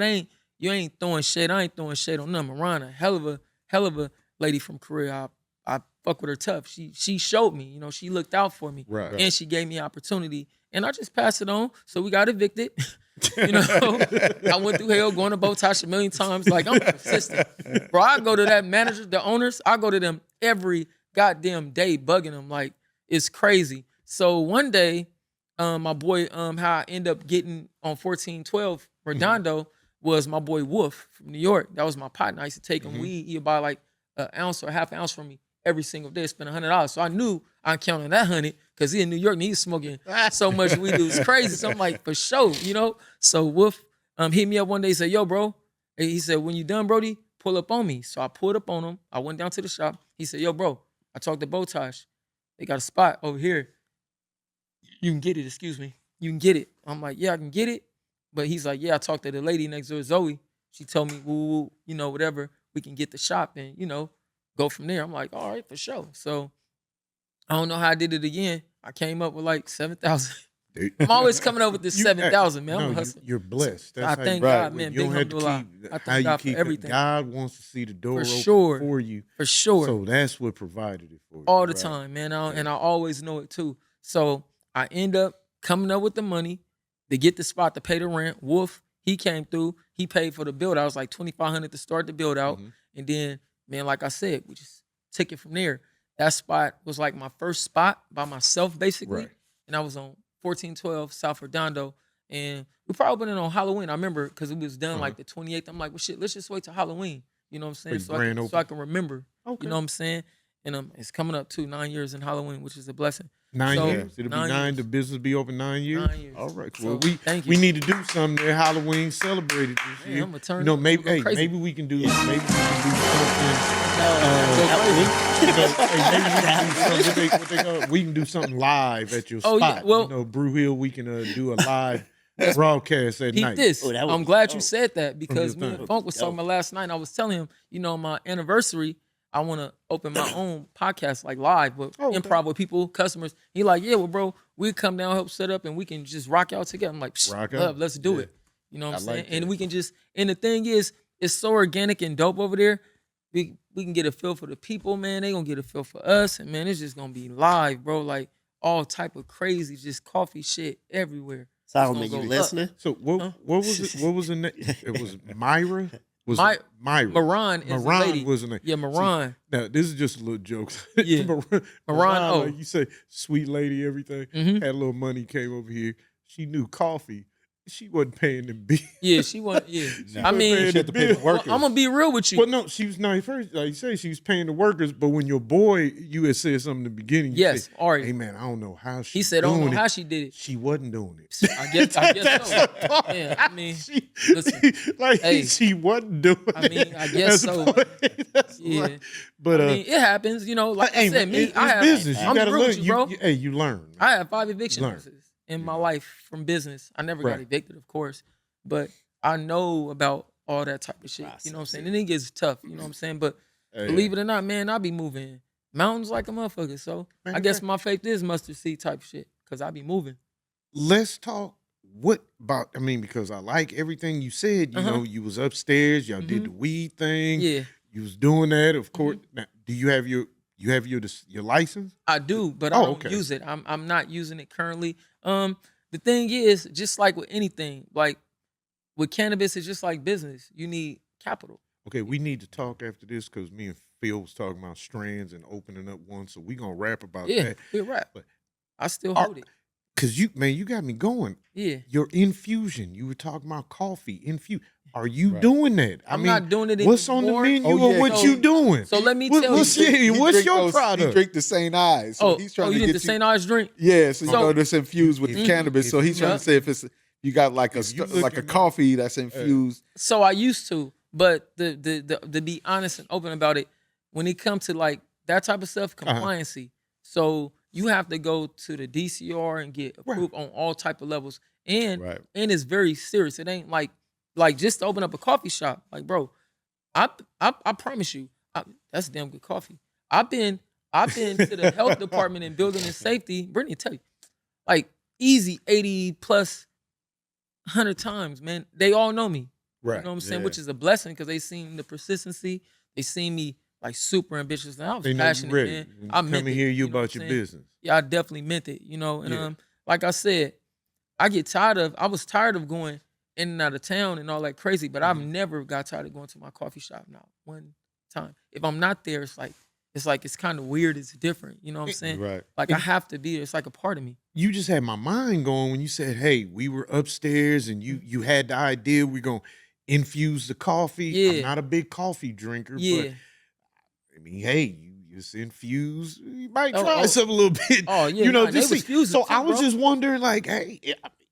you ain't throwing shade. I ain't throwing shade on them. Marana, hell of a lady from Korea. I fuck with her tough. She showed me, she looked out for me. Right. And she gave me opportunity. And I just passed it on. So we got evicted. I went through hell going to Botox a million times. Like, I'm consistent. Bro, I go to that manager, the owners, I go to them every goddamn day bugging them. Like, it's crazy. So one day, my boy, how I end up getting on 1412 Redondo was my boy Wolf from New York. That was my partner. I used to take him weed. He'd buy like an ounce or half an ounce from me every single day, spend $100. So I knew I counted on that 100 because he in New York and he's smoking so much weed. It was crazy. So I'm like, for sure, So Wolf hit me up one day. He said, yo, bro. And he said, when you done, Brody, pull up on me. So I pulled up on him. I went down to the shop. He said, yo, bro, I talked to Botox. They got a spot over here. You can get it, excuse me. You can get it. I'm like, yeah, I can get it. But he's like, yeah, I talked to the lady next door, Zoe. She told me, woo, whatever, we can get the shop and, go from there. I'm like, all right, for sure. So I don't know how I did it again. I came up with like 7,000. Dude. I'm always coming up with this 7,000, man. I'm No, a hustler. you're blessed. That's I how thank you- God, man. You don't Big have to alhamdulillah. keep I how thank you God for keep it. everything. God wants to see the door open sure. for you. For sure. So that's what provided it for you. All the Right. time, man. And I always know it too. So I end up coming up with the money to get the spot to pay the rent. Wolf, he came through. He paid for the build. I was like $2,500 to start the build out. And then, man, like I said, we just took it from there. That spot was like my first spot by myself, basically. Right. And I was on 1412 South Redondo. And we probably went in on Halloween. I remember because it was done like the 28th. I'm like, well, shit, let's just wait till Halloween. You know what I'm saying? you So I, grand can, so I open. can remember. Okay. You know what I'm saying? And it's coming up too, 9 years in Halloween, which is a blessing. 9 So, years. It'll be 9. years. The business be open 9 years. 9 years. All right. So, Well, thank we you. need to do something there. Halloween celebrated this Man, year. I'ma turn You know, up. maybe I'ma go crazy. maybe we can do something. You know, what they call it? We can do something live at your Oh, spot. yeah, well- Brew Hill, we can do a live broadcast at Peep night. this. Oh, that would I'm be glad you dope. said that because your me thing. and Funk was talking about last night. And I was telling him, my anniversary, I want to open my own podcast like live, but Oh, okay. improv with people, customers. He like, yeah, well, bro, we come down, help set up, and we can just rock out together. I'm like, psh, Rock out. love, let's do Yeah. it. You know what I'm I saying? like And that. we can just, and the thing is, it's so organic and dope over there. We can get a feel for the people, man. They gonna get a feel for us, and man, it's just gonna be live, bro. Like all type of crazy, just coffee shit everywhere. Solomon, It's gonna you go up. listening? So what was it? What was the name? It was Myra. Was My- it Myra? Maran is the Maran lady. was the name. Yeah, Maran. Now this is just a little joke. Yeah. Maran, oh. like you say, sweet lady, everything. Mhm. Had a little money, came over here. She knew coffee. She wasn't paying the bill. Yeah, she wasn't. Yeah, Nah, I mean, she had to pay the well, workers. I'm gonna be real with you. Well, no, she was not first. Like you say, she was paying the workers. But when your boy, you had said something in the beginning. You Yes, said, Ari. hey man, I don't know how she. He said, "I doing don't know it. how she did it." She wasn't doing it. I guess so. Yeah, I mean, she, listen, like hey, she wasn't doing it. I mean, I guess That's the so. point. That's Yeah. like- but I mean, it happens. You know, like I hey, said, man, me, it's I have. business. You I'm gotta real learn. with you, bro. Hey, you learn. Man. I have 5 eviction Learn. notices in You my know. life from business. I never got Right. evicted, of course, but I know about all that type of shit. You know what I'm saying? And it gets tough. You know what I'm saying? But Hey, believe it or not, man, I be moving mountains like a motherfucker. So Man, I guess okay. my faith is mustard seed type shit because I be moving. let's talk. What about? I mean, because I like everything you said. You Uh-huh. know, you was upstairs. Y'all did Mhm. the weed thing. Yeah, You was doing that, of course. Mm-hmm. Now, do you have your license? I do, but I Oh, don't okay. use it. I'm not using it currently. The thing is, just like with anything, like with cannabis, it's just like business. You need capital. Okay, we need to talk after this because me and Phil was talking about strands and opening up one. So we gonna rap about Yeah, that. we'll rap. But- I still Are- hold it. Cause you got me going. Yeah. Your infusion. You were talking about coffee infuse. Are you Right. doing that? I'm not doing it What's on the anymore. menu Oh, or yeah. what So- you doing? So let me tell what's you. your- what's drink your He product? drink the St. Ives. So he's trying you to did get the you. St. Ives drink? Yeah, so you So- know this infused with If- cannabis. So he's trying Yeah. to say if you got like a If you like a looking- coffee that's infused. So I used to, but the to be honest and open about it, when it comes to like that type of stuff, Uh-huh. compliancy. So you have to go to the DCR and get Right. approved on all type of levels, and Right. it's very serious. It ain't like just to open up a coffee shop. Like, bro, I promise you, that's damn good coffee. I've been to the health department and building and safety. Brittany tell you, like easy 80 plus 100 times, man. They all know me. Right. You know what I'm saying? yeah. Which is a blessing because they seen the persistency. They seen me like super ambitious. And I was They know you passionate, ready. man. When I come meant and it, hear you know what about I'm your saying? business. Yeah, I definitely meant it, you know. And Yeah. like I said, I was tired of going in and out of town and all that crazy, but I've Mhm. never got tired of going to my coffee shop now. One time. If I'm not there, it's kind of weird, it's different. You know what I'm saying? Right. Like I have to be there. It's like a part of me. You just had my mind going when you said, "Hey, we were upstairs and you had the idea we're gonna infuse the coffee." I'm Yeah. not a big coffee drinker, Yeah. but I mean, hey, you just infuse. You might Oh, try oh. some a little bit. Oh, yeah, you know, nah, they just was see. fusing So too, I was bro. just wondering, like, hey,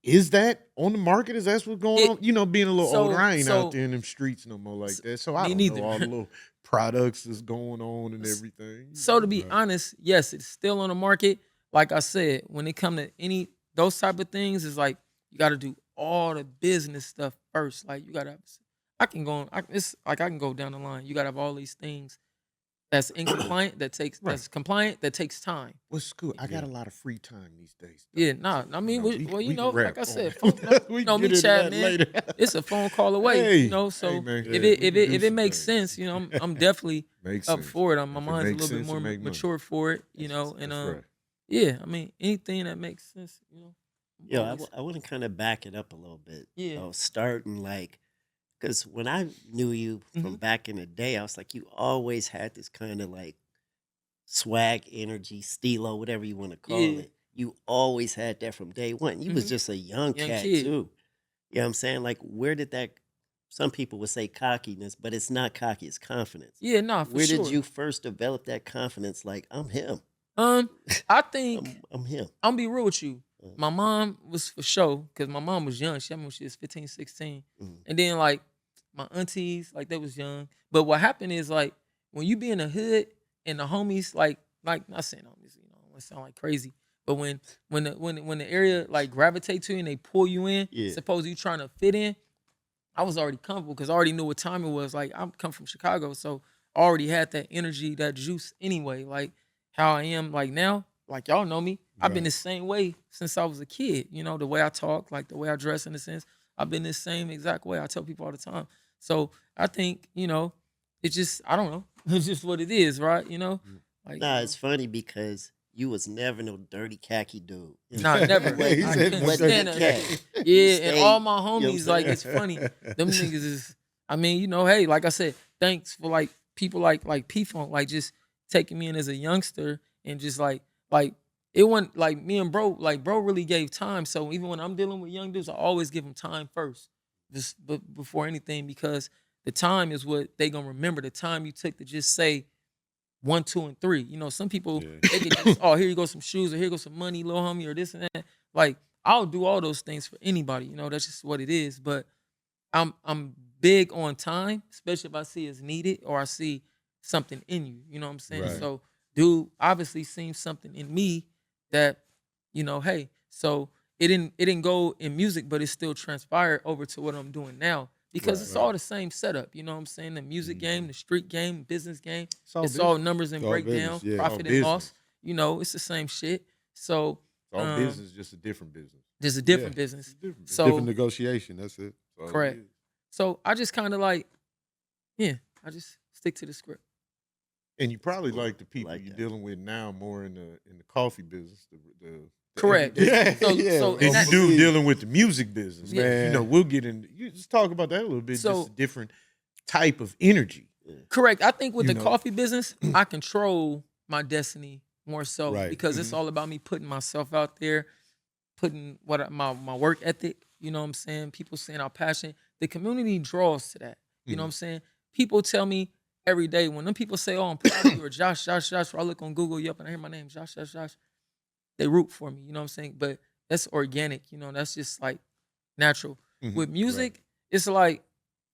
is that on the market? Is that what's going It- on? You know, being a little older, I ain't so- out there in them streets no more like that. So I Me don't neither. know all the little products that's going on and everything. So to be Right. honest, yes, it's still on the market. Like I said, when it come to any those type of things, it's like you got to do all the business stuff first. Like you got to, it's like I can go down the line. You got to have all these things that's incompliant, that's compliant, that takes time. What's good? I got Yeah. a lot of free time these days. Yeah, nah. I mean, No, well, you can know, wrap like I on said, it. phone, We you know, can me get into chatting, that man. later. It's a phone call away, Hey, you know. So hey, man. if Yeah, it we if can it do if it some makes things. sense, you know, I'm definitely Makes up sense. for it. My If it mind's a makes little bit sense, it more make money. mature for it, you know, and That's right. yeah, I mean, anything that makes sense, you know. I'm Yo, always- I want to kind of back it up a little bit. Yeah. Starting like, because when I knew you from Mhm. back in the day, I was like, you always had this kind of like swag energy, stilo, whatever you want to call Yeah. it. You always had that from day one. You was Mhm. just a young Young cat kid. too. You know what I'm saying? Like, where did that? Some people would say cockiness, but it's not cocky. It's confidence. Yeah, nah, for Where sure. did you first develop that confidence? Like, I'm him. I think I'm him. I'm be real with you. Uh. My mom was for sure because my mom was young. She had me when she was 15, 16. Mhm. And then like my aunties, like they was young. But what happened is like when you be in the hood and the homies, like not saying homies, you know, it sound like crazy. But when the area like gravitate to you and they pull you in, Yeah. suppose you trying to fit in, I was already comfortable because I already knew what time it was. Like I'm come from Chicago, so I already had that energy, that juice anyway. Like how I am like now, like y'all know me. I've been Right. the same way since I was a kid. You know, the way I talk, like the way I dress in a sense. I've been the same exact way. I tell people all the time. So I think, you know, it's just, I don't know. It's just what it is, right? You know? Like Nah, it's funny because you was never no dirty khaki dude. You know Nah, what I'm never. saying? He I said couldn't no stand dirty that. cat. Yeah, You and stay- all my you know what I'm homies, like saying? it's funny. Them niggas is, I mean, you know, hey, like I said, thanks for like people like P Funk, like just taking me in as a youngster and just like it wasn't like me and bro, like bro really gave time. So even when I'm dealing with young dudes, I always give them time first, just before anything, because the time is what they gonna remember. The time you took to just say 1, 2, and 3. You know, some people they could just, oh, here you go some shoes, or here goes some money, little homie, or this and that. Like I'll do all those things for anybody. You know, that's just what it is. But I'm big on time, especially if I see it's needed or I see something in you. You know what I'm saying? Right. So, dude obviously seen something in me that, hey, so it didn't go in music, but it still transpired over to what I'm doing now. Because it's all the same setup, you know what I'm saying? The music game, the street game, business game. It's all numbers and all breakdown, business, yeah. profit All and business. loss. You know, it's the same shit. So It's all um, business, just a different business. there's a different business. Different business. So Different negotiation. That's it. That's all it correct. is. So I just kind of like, I just stick to the script. And you probably like the people Like you're that. dealing with now more in the coffee business. The Correct. everyday- So And and that- you do dealing with the music business, Yeah. man. You know, we'll get in. You just talk about that a little bit. So- just a different type of energy. correct. I think with You the know. coffee business, I control my destiny more so Right. because it's all about me putting myself out there, putting my work ethic. You know what I'm saying? People saying our passion. The community draws to that. You know what I'm saying? People tell me every day when them people say, "Oh, I'm proud of you," or Josh, or I look on Google, yep, and I hear my name, Josh. They root for me. You know what I'm saying? But that's organic. You know, that's just like natural. Mhm. With music, it's like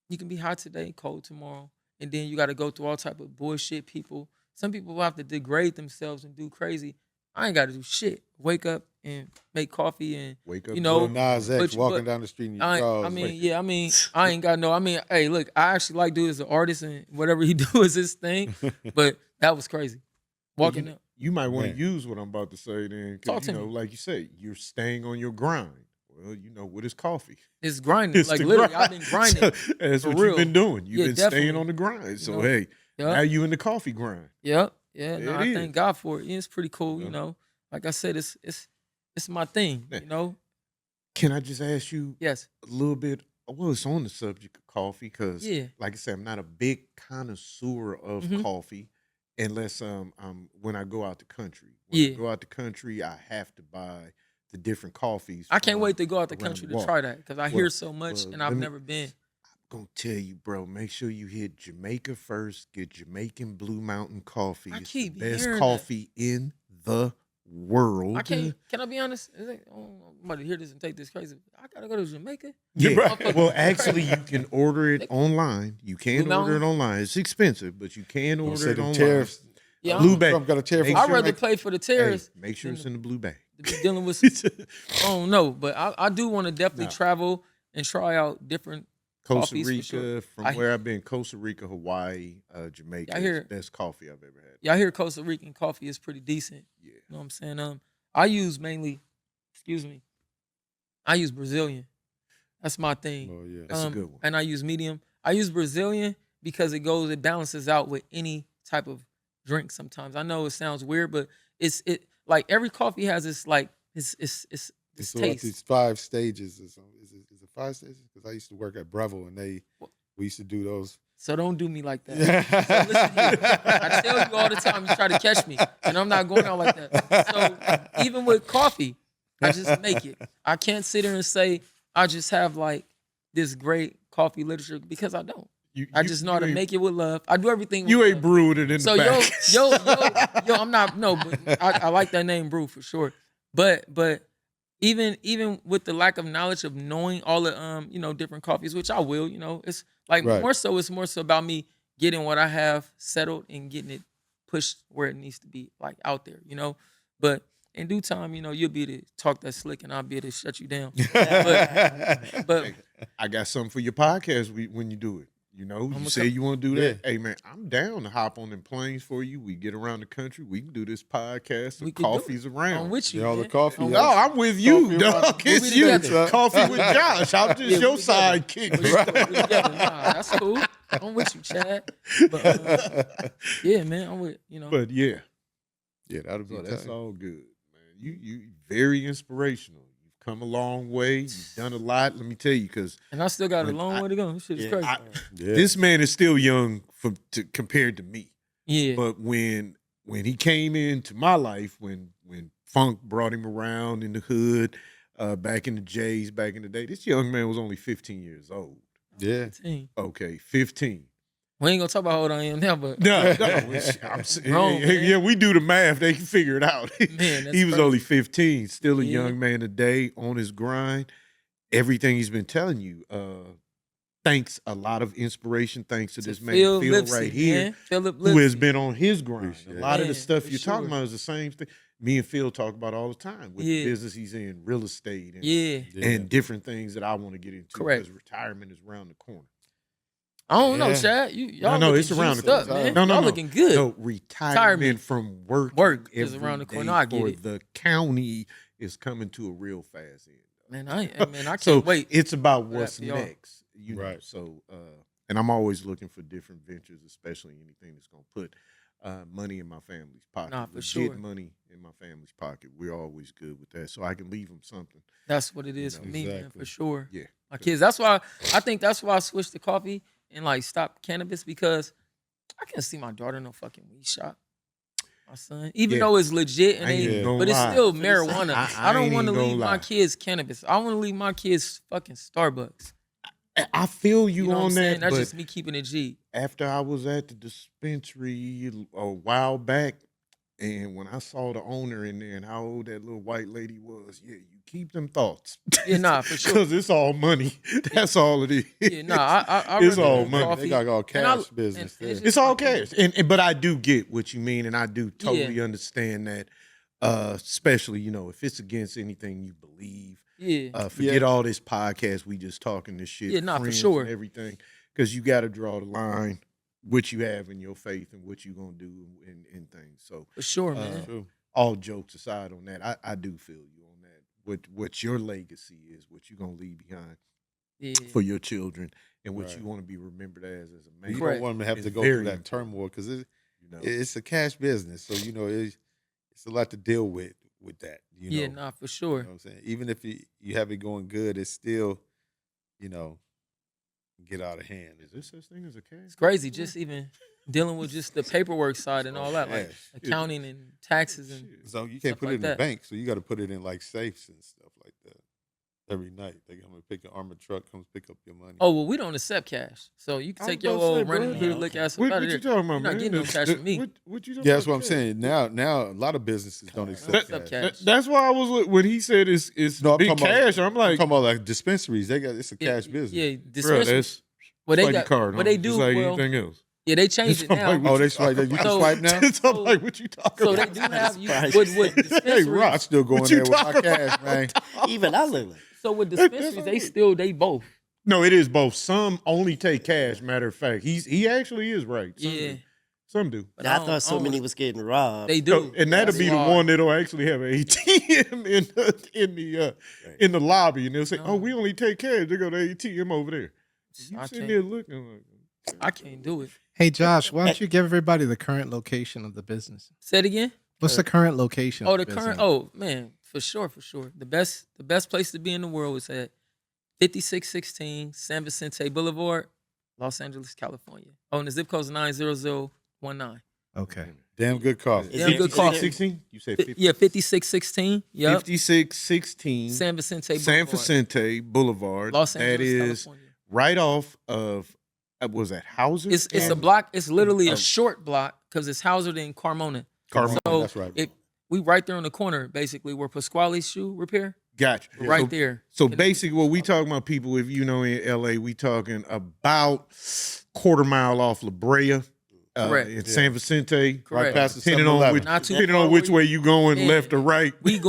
you can be hot today, cold tomorrow, and then you got to go through all type of bullshit people. Some people will have to degrade themselves and do crazy. I ain't got to do shit. Wake up and make coffee and Wake up, You know, Lil Nas X but- walking but down the street in your I drawers. mean, I ain't got no. I mean, hey, look, I actually like dude as an artist and whatever he do is his thing. But that was crazy. Walking up. You might want to Man. use what I'm about to say then. 'Cause, Talk to you know, me. like you say, you're staying on your grind. Well, you know, what is coffee? It's grinding. It's Like the literally, I've grind. been grinding. So, that's For what real. you've been doing. You've Yeah, been staying definitely. on the grind. So know, hey, now Yep. you in the coffee grind. Yeah. There No, it I is. thank God for it. Yeah, it's pretty cool. Yeah. You know, like I said, it's my thing. Yeah. You know. Can I just ask you Yes. a little bit? Well, it's on the subject of coffee because, Yeah. like I said, I'm not a big connoisseur of Mhm. coffee unless when I go out the country. When I Yeah. go out the country, I have to buy the different coffees. I can't from wait to go out the around country to world. try that because I Well- hear so much well, and I've let me- never been. I'm gonna tell you, bro. Make sure you hit Jamaica first. Get Jamaican Blue Mountain coffee. I It's keep the best hearing that. coffee in the world. I can't. Can I be honest? It's like, oh, I'm about to hear this and take this crazy. I gotta go to Jamaica. Yeah. Motherfucker. Well, actually, you can order it online. You can Blue order it Mountain? online. It's expensive, but you can Don't order say it them online. tariffs. Yeah, Blue I'm- bag. Trump got a tariff. Make I'd sure rather it- play for the Hey, terrorists make sure it's in the blue bag. to be dealing with. I don't know, but I do want to definitely Nah. travel and try out different. Costa Coffees for Rica, sure. from I- where I've been, Costa Rica, Hawaii, Jamaica. I hear- It's the best coffee I've ever had. Yeah, I hear Costa Rican coffee is pretty decent. Yeah. You know what I'm saying? I use mainly, I use Brazilian. That's my thing. Oh yeah. That's a good one. And I use medium. I use Brazilian because it balances out with any type of drink sometimes. I know it sounds weird, but it's like every coffee has its like its It's all taste. these 5 stages or something. Is it 5 stages? Because I used to work at Breville and we used to do those. So don't do me like that. So listen here. I tell you all the time, you try to catch me, and I'm not going out like that. So even with coffee, I just make it. I can't sit here and say I just have like this great coffee literature because I don't. I just know how to make it with love. I do everything. You with ain't love. brewed it in So the back. yo, I'm not but I like that name brew for sure. But even with the lack of knowledge of knowing all the different coffees, which I will, it's like Right. it's more so about me getting what I have settled and getting it pushed where it needs to be, like out there, But in due time, you'll be able to talk that slick and I'll be able to shut you down. But I got something for your podcast when you do it. You I'ma say come- you want to do that. Hey man, I'm down to hop on them planes for you. We get around the country. We can do this podcast. We The can do it. coffee's around. I'm with you. Yeah, all the man. coffee. I'm No, with I'm with you, Coffee dog. rock. It's We'll be you. together. Coffee with Josh. I'm just Yeah, your we together. sidekick. you. We together. Nah, that's cool. I'm with you, Chad. But yeah, man, I'm with But yeah, Yeah, that'll be so that's tight. all good, man. You very inspirational. You've come a long way. You've done a lot. Let me tell you, because and I still got a When long way to go. This shit is Yeah, crazy. Yeah. this man is still young compared to me. yeah. But when he came into my life, when Funk brought him around in the hood, back in the J's, back in the day. This young man was only 15 years old. Yeah. 15. Okay, 15. We ain't gonna talk about how old I am now, but No, I'm saying, Grown, man. yeah, we do the math. They can figure it out. Man, that's he was crazy. only 15, still a Yeah. young man today on his grind. Everything he's been telling you, thanks a lot of inspiration, thanks to this man, Phil Lipsy, right here, man. Philip who has Lipsy. been on his grind. Appreciate A lot of the it. stuff Man, you're for talking sure. about is the same thing. Me and Phil talk about all the time with Yeah. the business he's in, real estate, and, Yeah. and different things that I want to get into. Correct. Because retirement is around the corner. I don't know, Yeah. Chad. Y'all No, looking it's around the juiced up, corner. man. No, Y'all looking good. No, retirement from work. Work is around the corner. I get for it. the county is coming to a real fast end. Man, I can't So wait. it's about for that what's for y'all. next, you know. Right. So, and I'm always looking for different ventures, especially anything that's gonna put money in my family's pocket. Nah, for Legit sure. money in my family's pocket. We're always good with that, so I can leave them something. That's what it is know, for me, man, exactly. for sure. Yeah. My kids. That's why I think that's why I switched to coffee and like stopped cannabis, because I can't see my daughter in no fucking weed shop. My son, even Yeah. though it's legit and I ain't they, even gonna but it's lie. still marijuana. I I don't ain't want to even gonna leave my lie. kids cannabis. I want to leave my kids fucking Starbucks. I feel you, You know what I'm on saying? that, That's but just me keeping it G. after I was at the dispensary a while back, and when I saw the owner in there and how old that little white lady was, yeah, you keep them thoughts. Yeah, nah, for sure. Because it's all money. That's all it is. Yeah, nah, I It's rather all do money. coffee. They got all And I- cash business and there. it's It's all cash. But I do get what you mean, and I do totally understand that. Especially, you know, if it's against anything you believe. Yeah, Forget all this podcast. We just talking this shit. Yeah, nah, for friends sure. and everything. Because you got to draw the line, what you have in your faith and what you gonna do in things. So for sure, man. True. all jokes aside on that, I do feel you on that. What your legacy is, what you gonna leave behind Yeah, for your children, and what Right. you want to be remembered as a man. You Correct. don't want them to have It's to go very through that important. turmoil because You know, it's a cash business. So, you know, it's a lot to deal with that. You yeah, know, nah, for you sure. know what I'm saying? Even if you have it going good, it's still, you know, get out of hand. is there such thing as a cash? It's crazy, just even dealing with just the paperwork side and all that, like Cash. accounting and taxes and So you Stuff can't put like it in the that. bank. So you got to put it in like safes and stuff like that. Every night they come and pick an armored truck, comes pick up your money. oh well, we don't accept cash, so you can I was take your about to say, old running bro, hood yeah, lick okay. ass up What, out what of you there. talking about, You're not man? getting no cash from me. What you talking Yeah, that's about what I'm cash? saying. Now a lot of businesses don't accept That- cash. cash. That's why I was when he said it's No, I'm big talking about- cash. I'm I'm like, talking about like dispensaries. It's a Yeah, cash business. Yeah, bro, dispensary. that's Well, they like got, a card. what huh? they do, Just like well, anything else. yeah, they changed it I'm now. like, what Oh, you that's right. You talking can So- swipe now. I'm So- like, what you talking so they about? do have you Surprised. with Hey, dispensaries. Rock still going What you there with my talking cash, about? man. Even I look like. So with That's dispensaries, what I they mean. still they both. No, it is both. Some only take cash. Matter of fact, he actually is right. Some Yeah, do. Some do. but I don't- thought so don't- many was getting robbed. They No, do, and that'll That's be the why- one that'll actually have an ATM in the lobby, and they'll say, No. "Oh, we only take cash." They go to ATM over there. You I sitting can't, there looking like, I can't do it. Hey Josh, why don't you give everybody the current location of the business? Say it again. What's the current location? Oh, of the the current. business? Oh man, for sure, for sure. The best place to be in the world is at 5616 San Vicente Boulevard, Los Angeles, California. Oh, and the zip code is 90019. Okay. Damn good coffee. Is Damn it- good is coffee. it- 16? You said 50, Yeah, 5616. Yep. 5616 San Vicente Boulevard. San Vicente Boulevard. Los Angeles, that is California. right off of was that Hauser? It's a and block. It's literally a Oh. short block because it's Hauser and Carmona. Carmona. So That's right. we right there on the corner, basically, where Pasquale's shoe repair. Gotcha. Right So- there. So basically, what we talking about, people, if you know in LA, we talking about quarter mile off La Brea, Correct. in San Vicente. Correct. Right past the Depending on 7-Eleven. which, Not too depending far on which where way you going, Yeah. left or right. We're in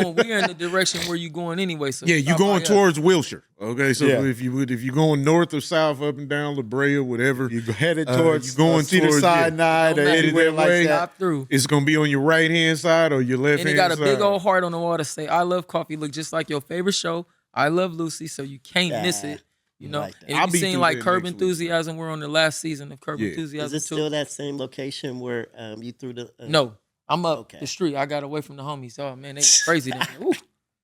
the direction where you going anyway. So Yeah, you stop by going us. towards Wilshire. Okay, so Yeah. if you going north or south, up and down La Brea, whatever, You headed Uh, towards you going Cedar towards- Sinai Don't or matter. anywhere That like way. that. Stop through. it's gonna be on your right hand side or your left And hand it got a side. big old heart on the wall to say, I love coffee. Look just like your favorite show. I love Lucy, so you can't miss Yeah, it. You know, like that. and I'll you be seen through like there Curb next week. Enthusiasm. We're on the last season of Curb Yeah. Enthusiasm Is it too. still that same location where you threw the? No, I'm up Okay. the street. I got away from the homies. Oh man, they crazy. Down there. Ooh,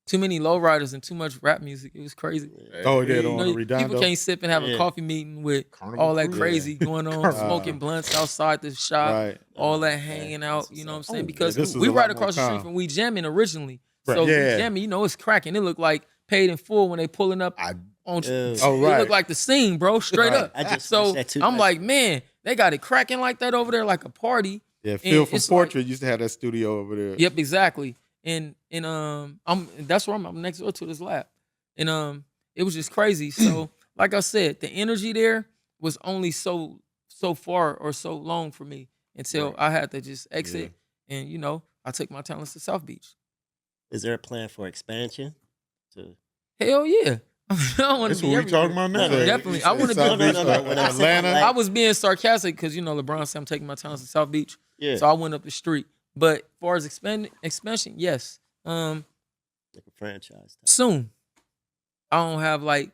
too many lowriders and too much rap music. It was crazy. Oh, yeah, Hey, the You on know, the people Redondo. can't sip and have a Yeah. coffee meeting with Carnival all that Cruise. crazy going on, Carnival. smoking blunts outside the shop, Right. all that Okay, hanging that's out. what's You know what I'm up. saying? Oh, Because yeah, this was we a right lot more across the street calm. from We Jamming originally. So Yeah. damn it, you know it's cracking. It looked like Paid in Full when they pulling up I on. Ew. Oh, It right. looked like the scene, bro. Straight Right. up. I just So watched that too. I'm like, man, they got it cracking like that over there, like a party. Yeah, Phil from it's like- Portrait used to have that studio over there. Yep, exactly. And that's where I'm next door to this lab. And it was just crazy. So like I said, the energy there was only so far or so long for me until I had to just exit. And you know, I took my talents to South Beach. Is there a plan for expansion? Hell yeah. I want That's to be what we talking everywhere. about now. No, Definitely. I want to be. No, no, no, no. When I'm saying, Atlanta. like- I was being sarcastic because you know LeBron said I'm taking my talents to South Beach. Yeah. So I went up the street. But as far as expansion, yes. Like a franchise. Soon. I don't have like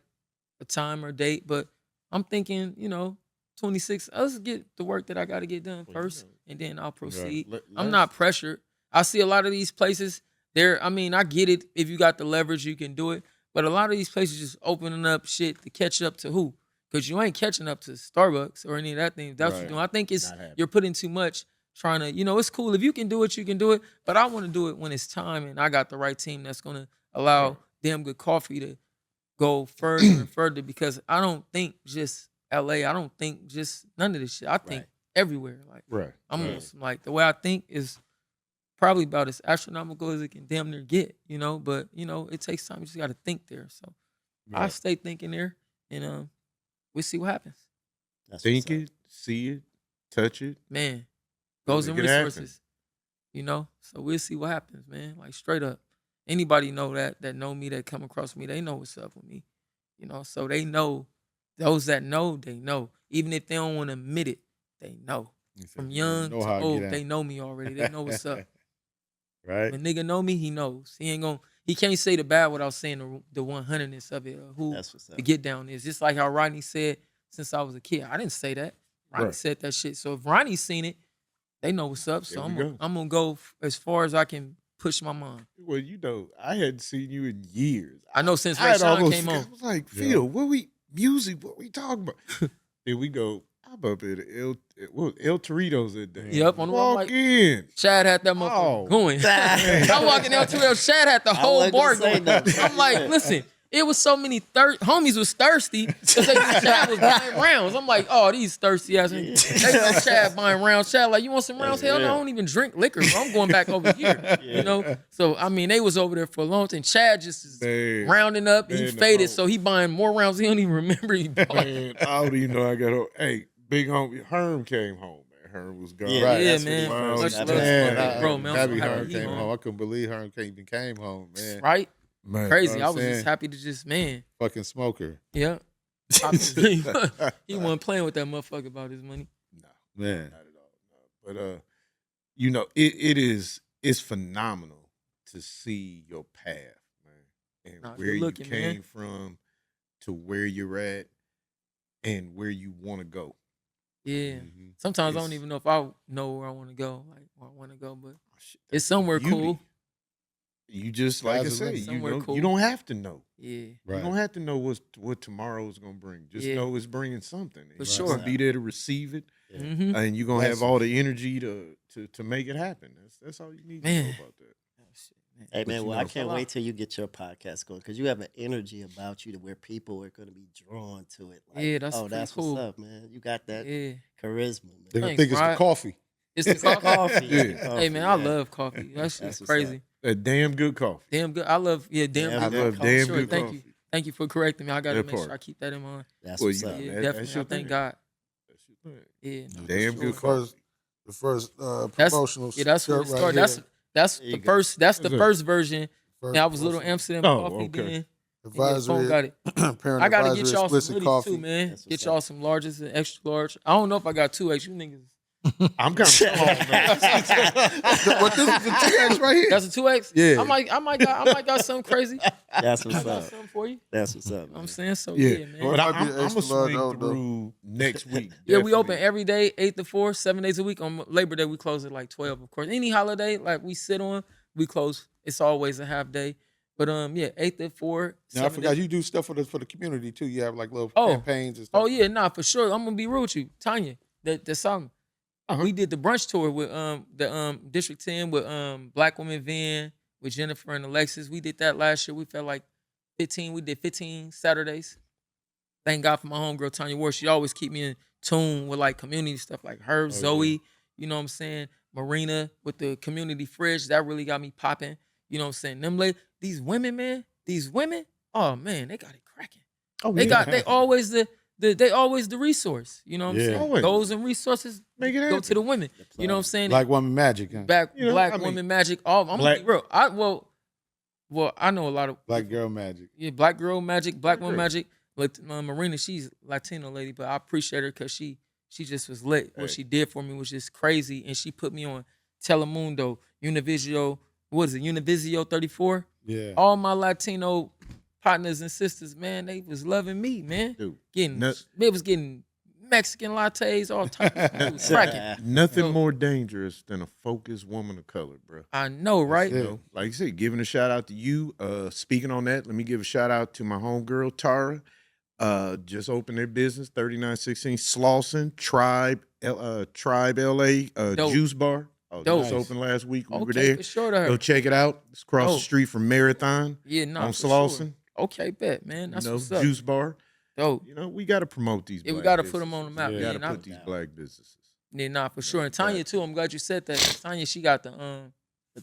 a time or date, but I'm thinking, you know, 26. Let's get the work that I got to get done first, and then I'll proceed. I'm not pressured. I see a lot of these places. I mean, I get it. If you got the leverage, you can do it. But a lot of these places just opening up shit to catch up to who? Because you ain't catching up to Starbucks or any of that thing. If that's what you're doing. I think it's Not happening. you're putting too much trying to, you know, it's cool. If you can do it, you can do it. But I want to do it when it's time and I got the right team that's going to allow Damn Good Coffee to go further and further because I don't think just LA. I don't think just none of this shit. I think Right. everywhere. Like Right. I'm right. on some, like the way I think is probably about as astronomical as it can damn near get, you know. But you know, it takes time. You just got to think there. So I stay thinking there, and we'll see what happens. That's Think what's up. it, see it, touch it. Man, goes in Make it happen. resources, you know. So we'll see what happens, man. Like straight up, anybody know that know me, that come across me, they know what's up with me, you know. So they know. Those that know, they know. Even if they don't want to admit it, they know. From young know to how I old, get they down. know me already. They know what's up. Right? When nigga know me, he knows. He can't say the bad without saying the 100ness of it. Who That's what's up. the get down is. Just like how Rodney said since I was a kid. I didn't say that. Rodney Right. said that shit. So if Rodney's seen it, they know what's up. So There I'm we gonna, go. I'm gonna go as far as I can push my mind. Well, you know, I hadn't seen you in years. I know since I had Rayshawn almost came forgot. on. I was like, Yeah. Phil, what we talking about? Then we go, I'm up at El Torito's that day. Yep, on the one, Walk like- in. Chad had that motherfucker Oh. going. I'm walking out to him. Chad had the I whole wasn't bar gonna say going. nothing. I'm like, listen, it was so many homies was thirsty because they knew Chad was buying rounds. I'm like, oh, these thirsty ass niggas. They know Chad buying rounds. Chad like, you want some rounds? Hell no, I don't even drink liquor, bro. I'm going back over here. You know? So I mean, they was over there for a long time. Chad just is Man, rounding up. He Man, faded, no. so he buying more rounds. He don't even remember he bought. man, I don't even know I got home. Hey, big homie, Herm came home, man. Herm was gone. Yeah, Right. Yeah, that's when man. he Much first love got to it. fuck bro, man. I'm Happy so happy Herm he came home. home. I couldn't believe Herm even came home, man. Right? Man, Crazy. know I what was I'm just saying? happy to just, man. Fucking smoker. Yeah. he wasn't playing with that motherfucker about his money. No, Man. not at all. No. But you know, it's phenomenal to see your path, man, and Nah, where good you looking, man. came from to where you're at and where you want to go. Yeah. Mhm. Sometimes I don't It's- even know if I know where I want to go, like where I want to go, but Oh, shit, it's that's the somewhere beauty. cool. You just like I Sky's the say, limit. you Somewhere know, cool. you don't have to know. Yeah. Right. You don't have to know what tomorrow is gonna bring. Just Yeah. know it's bringing something. For You're sure. gonna be there to receive it, Yeah. Mm-hmm. and you're gonna have all the energy to make it happen. That's all you need to know Man. about that. Hey But man, you well I know- can't wait till you get your podcast going because you have an energy about you to where people are going to be drawn to it. Like, Yeah, that's oh, pretty that's cool. what's up, man. You got that Yeah. charisma, They're man. gonna Thanks, think it's the Rod. coffee. It's the coffee. Coffee, Yeah. coffee, Hey man, I yeah. love coffee. That That's shit's what's crazy. up. A damn good coffee. Damn good. I love damn Damn I good. love coffee. damn Sure, good thank coffee. you. Thank you for correcting me. I gotta That make sure part. I keep that in mind. That's Well, what's you know, up. Yeah, that- definitely. that's your I thank thing. God. That's your thing. Yeah. no, for Damn sure. good First, coffee. the first That's promotional yeah. That's where it shirt right started. here. That's There you the go. first. That's the What's that? first version. First Yeah, I was Little promotional Amsterdam Oh, coffee. okay. Then advisory. phone got it. Parent I gotta advisory get y'all some explicit hoodies coffee. too, man. That's what's Get y'all up. some larges and extra large. I don't know if I got 2X. You niggas. I'm kind of small, man. But this is the 2X right here. That's a 2X. Yeah. I might got something crazy. That's I what's got up. something for you. That's what's up. You know what I'm Man. saying? So Yeah. yeah, man. But Might be I'm the gonna extra large swing out, though. through next week. Yeah, we open definitely. every day, 8 to 4, 7 days a week. On Labor Day, we close at like 12, of course. Any holiday, like we sit on, we close. It's always a half day. But yeah, 8 to 4. Now I 7 forgot days. you do stuff for the community too. You have like little Oh. campaigns and stuff. Oh yeah, nah, for sure. I'm gonna be real with you, Tanya. That's something. Uh-huh. We did the brunch tour with the District 10 with Black Women Van with Jennifer and Alexis. We did that last year. We felt like 15. We did 15 Saturdays. Thank God for my homegirl Tanya Ward. She always keep me in tune with like community stuff, like her, Zoe. You know what I'm saying? Marina with the community fridge. That really got me popping. You know what I'm saying? These women, man. These women. Oh man, they got it cracking. Oh, They always the resource. You know what I'm Yeah. saying? Always. Those and resources Make it go happen. to the women. You know what I'm saying? Black woman magic, huh? You know, Black I mean, women magic. I'm gonna black- be real. I know a lot of Black girl magic. yeah, black girl magic, black woman girl. magic. But Marina, she's Latino lady, but I appreciate her because she just was lit. What Hey. she did for me was just crazy, and she put me on Telemundo, Univisio. What is it? Univisio 34. Yeah. All my Latino partners and sisters, man, they was loving me, man. Dude, They was getting Mexican lattes, all types of food, cracking. nothing So- more dangerous than a focused woman of color, bro. I know, right? it. You know, like I said, giving a shout out to you. Speaking on that, let me give a shout out to my homegirl Tara. Just opened their business, 3916 Slauson Tribe LA Dope. Juice Bar. Oh, Dope. just opened last week. We were Okay, there. for sure to her. Go check it out. It's across the Dope. street from Marathon Yeah, nah, on for sure. Slauson. Okay, bet, man. That's you know, what's up. Juice Bar. Dope. You know, we got to promote these. Yeah, we black gotta put 'em on the businesses. map, We yeah, got and to I- put these black businesses. Yeah, nah, for sure. And Yeah. Tanya too. I'm glad you said that. Tanya, she got the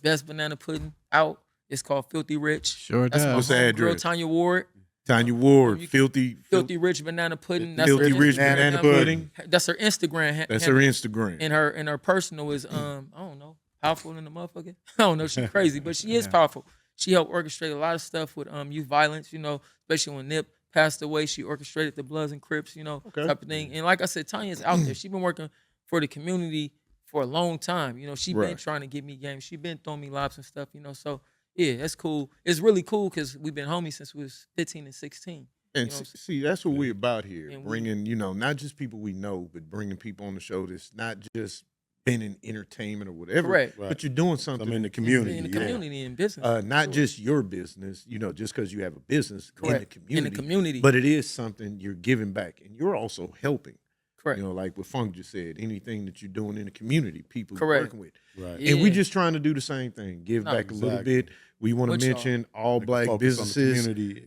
best banana pudding out. It's called Filthy Rich. Sure That's my does. What's the homegirl, address? Tanya Ward. Tanya Ward, You can- filthy Rich banana pudding. That's Filthy her Rich Instagram Banana handle. Pudding. That's her Instagram. That's her handle. Instagram. And her personal is I don't know, powerful in the motherfucker. I don't know, she's crazy, but she is Yeah. powerful. She helped orchestrate a lot of stuff with youth violence, you know, especially when Nip passed away. She orchestrated the Bloods and Crips, you know, Okay. type of thing. And like I said, Tanya's out there. She's been working for the community for a long time. You know, she been Right. trying to get me games. She been throwing me lobs and stuff, you know. So yeah, that's cool. It's really cool because we've been homies since we was 15 and 16. And You know what I'm see, that's what we're about here. And we- Bringing, you know, not just people we know, but bringing people on the show that's not just been in entertainment or whatever. Correct. Right. But you're doing something I'm in the community. In the yeah. community and business. not Sure. just your business, you know, just because you have a business in the Correct. community. In the community. But it is something you're giving back, and you're also helping. Correct. You know, like what Funk just said, anything that you're doing in the community, people you're Correct. working with. Right. Yeah. And we're just trying to do the same thing, give No, back a little exactly. bit. We want What to y'all- mention all Like, black focus on the businesses. community.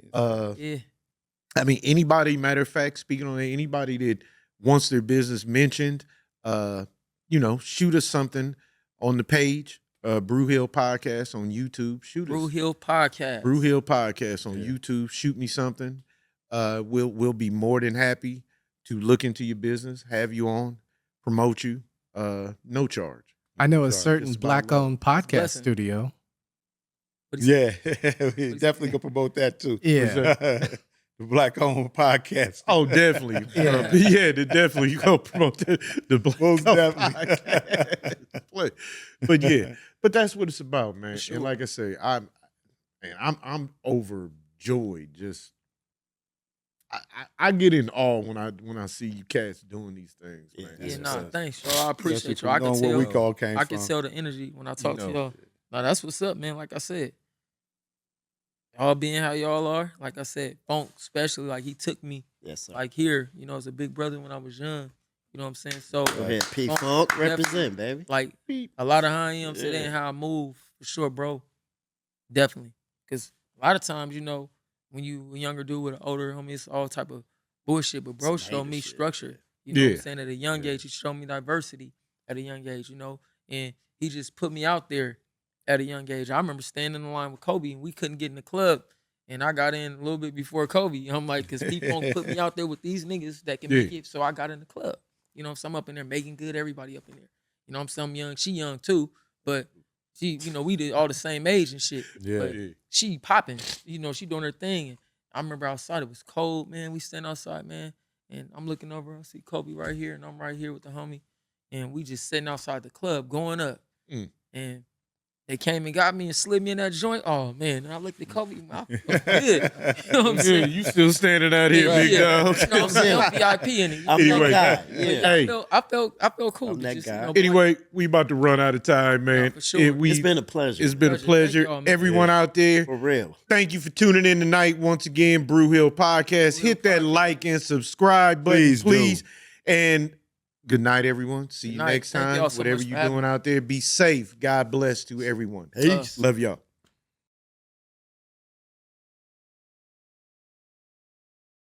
Yeah. I mean, anybody, matter of fact, speaking on it, anybody that wants their business mentioned, you know, shoot us something on the page, Brew Hill Podcast on YouTube. Shoot Brew us. Hill Podcast. Brew Hill Podcast on Yeah. YouTube. Shoot me something. We'll be more than happy to look into your business, have you on, promote you, no charge. I know a Sorry, certain just about black-owned podcast Blessing. studio. What do you say? Yeah, we definitely gonna promote that too. Yeah. The Black Owned Podcast. Oh, definitely. Yeah. Definitely. You gonna promote the Black Most Owned definitely. Podcast. But yeah, but that's what it's about, man. sure. And like I say, I'm overjoyed. Just I get in awe when I see you cats doing these things, man. Yeah, Yeah, That's nah, what's up. thanks, y'all. I appreciate That's y'all. I can knowing tell. where we all came I can from. tell the energy when I talk know. to y'all. Nah, that's what's up, man. Like I said, y'all being how y'all are. Like I said, Funk especially, like he took me Yes, sir. like here, you know, as a big brother when I was young. You know what I'm saying? So Go ahead, P Funk, Funk, definitely. represent, baby. like a lot of how I am today Yeah. and how I move for sure, bro. Definitely, because a lot of times, you know, when you a younger dude with an older homie, it's all type of bullshit. But bro Some showed hater me shit, structure. You know what Yeah. I'm saying? At a young age, he showed me diversity at a young age. You know, and he just put me out there at a young age. I remember standing in the line with Kobe, and we couldn't get in the club. And I got in a little bit before Kobe. I'm like, because people put me out there with these niggas that can make Yeah. it. So I got in the club. You know, so I'm up in there making good. Everybody up in there. You know, I'm some young. She young too, but she, you know, we did all the same age and shit. Yeah. But she popping. You know, she doing her thing. And I remember outside, it was cold, man. We stand outside, man. And I'm looking over, I see Kobe right here, and I'm right here with the homie. And we just sitting outside the club, going up. Mm. And they came and got me and slid me in that joint. Oh, man. And I looked at Kobe, I felt good. You know what I'm Yeah, saying? you still standing out here, Yeah, big yeah. dog. You know what I'm saying? I'm VIP in it. I'm Anyway, that guy. But Yeah. Hey. I felt cool. I'm to that just, guy. you know, be like, Anyway, we about to run out of time, man. for sure. It's been a pleasure. It's been a Pleasure. Thank pleasure. y'all, man. Everyone out there, for real. thank you for tuning in tonight. Once again, Brew Hill Podcast. Brew Hill Hit that Podcast. like and subscribe button, Please do. please. And good night, everyone. See Good you night. next Thank time. y'all so Whatever much for you're having doing out there, be safe. God bless to everyone. Peace. Love y'all.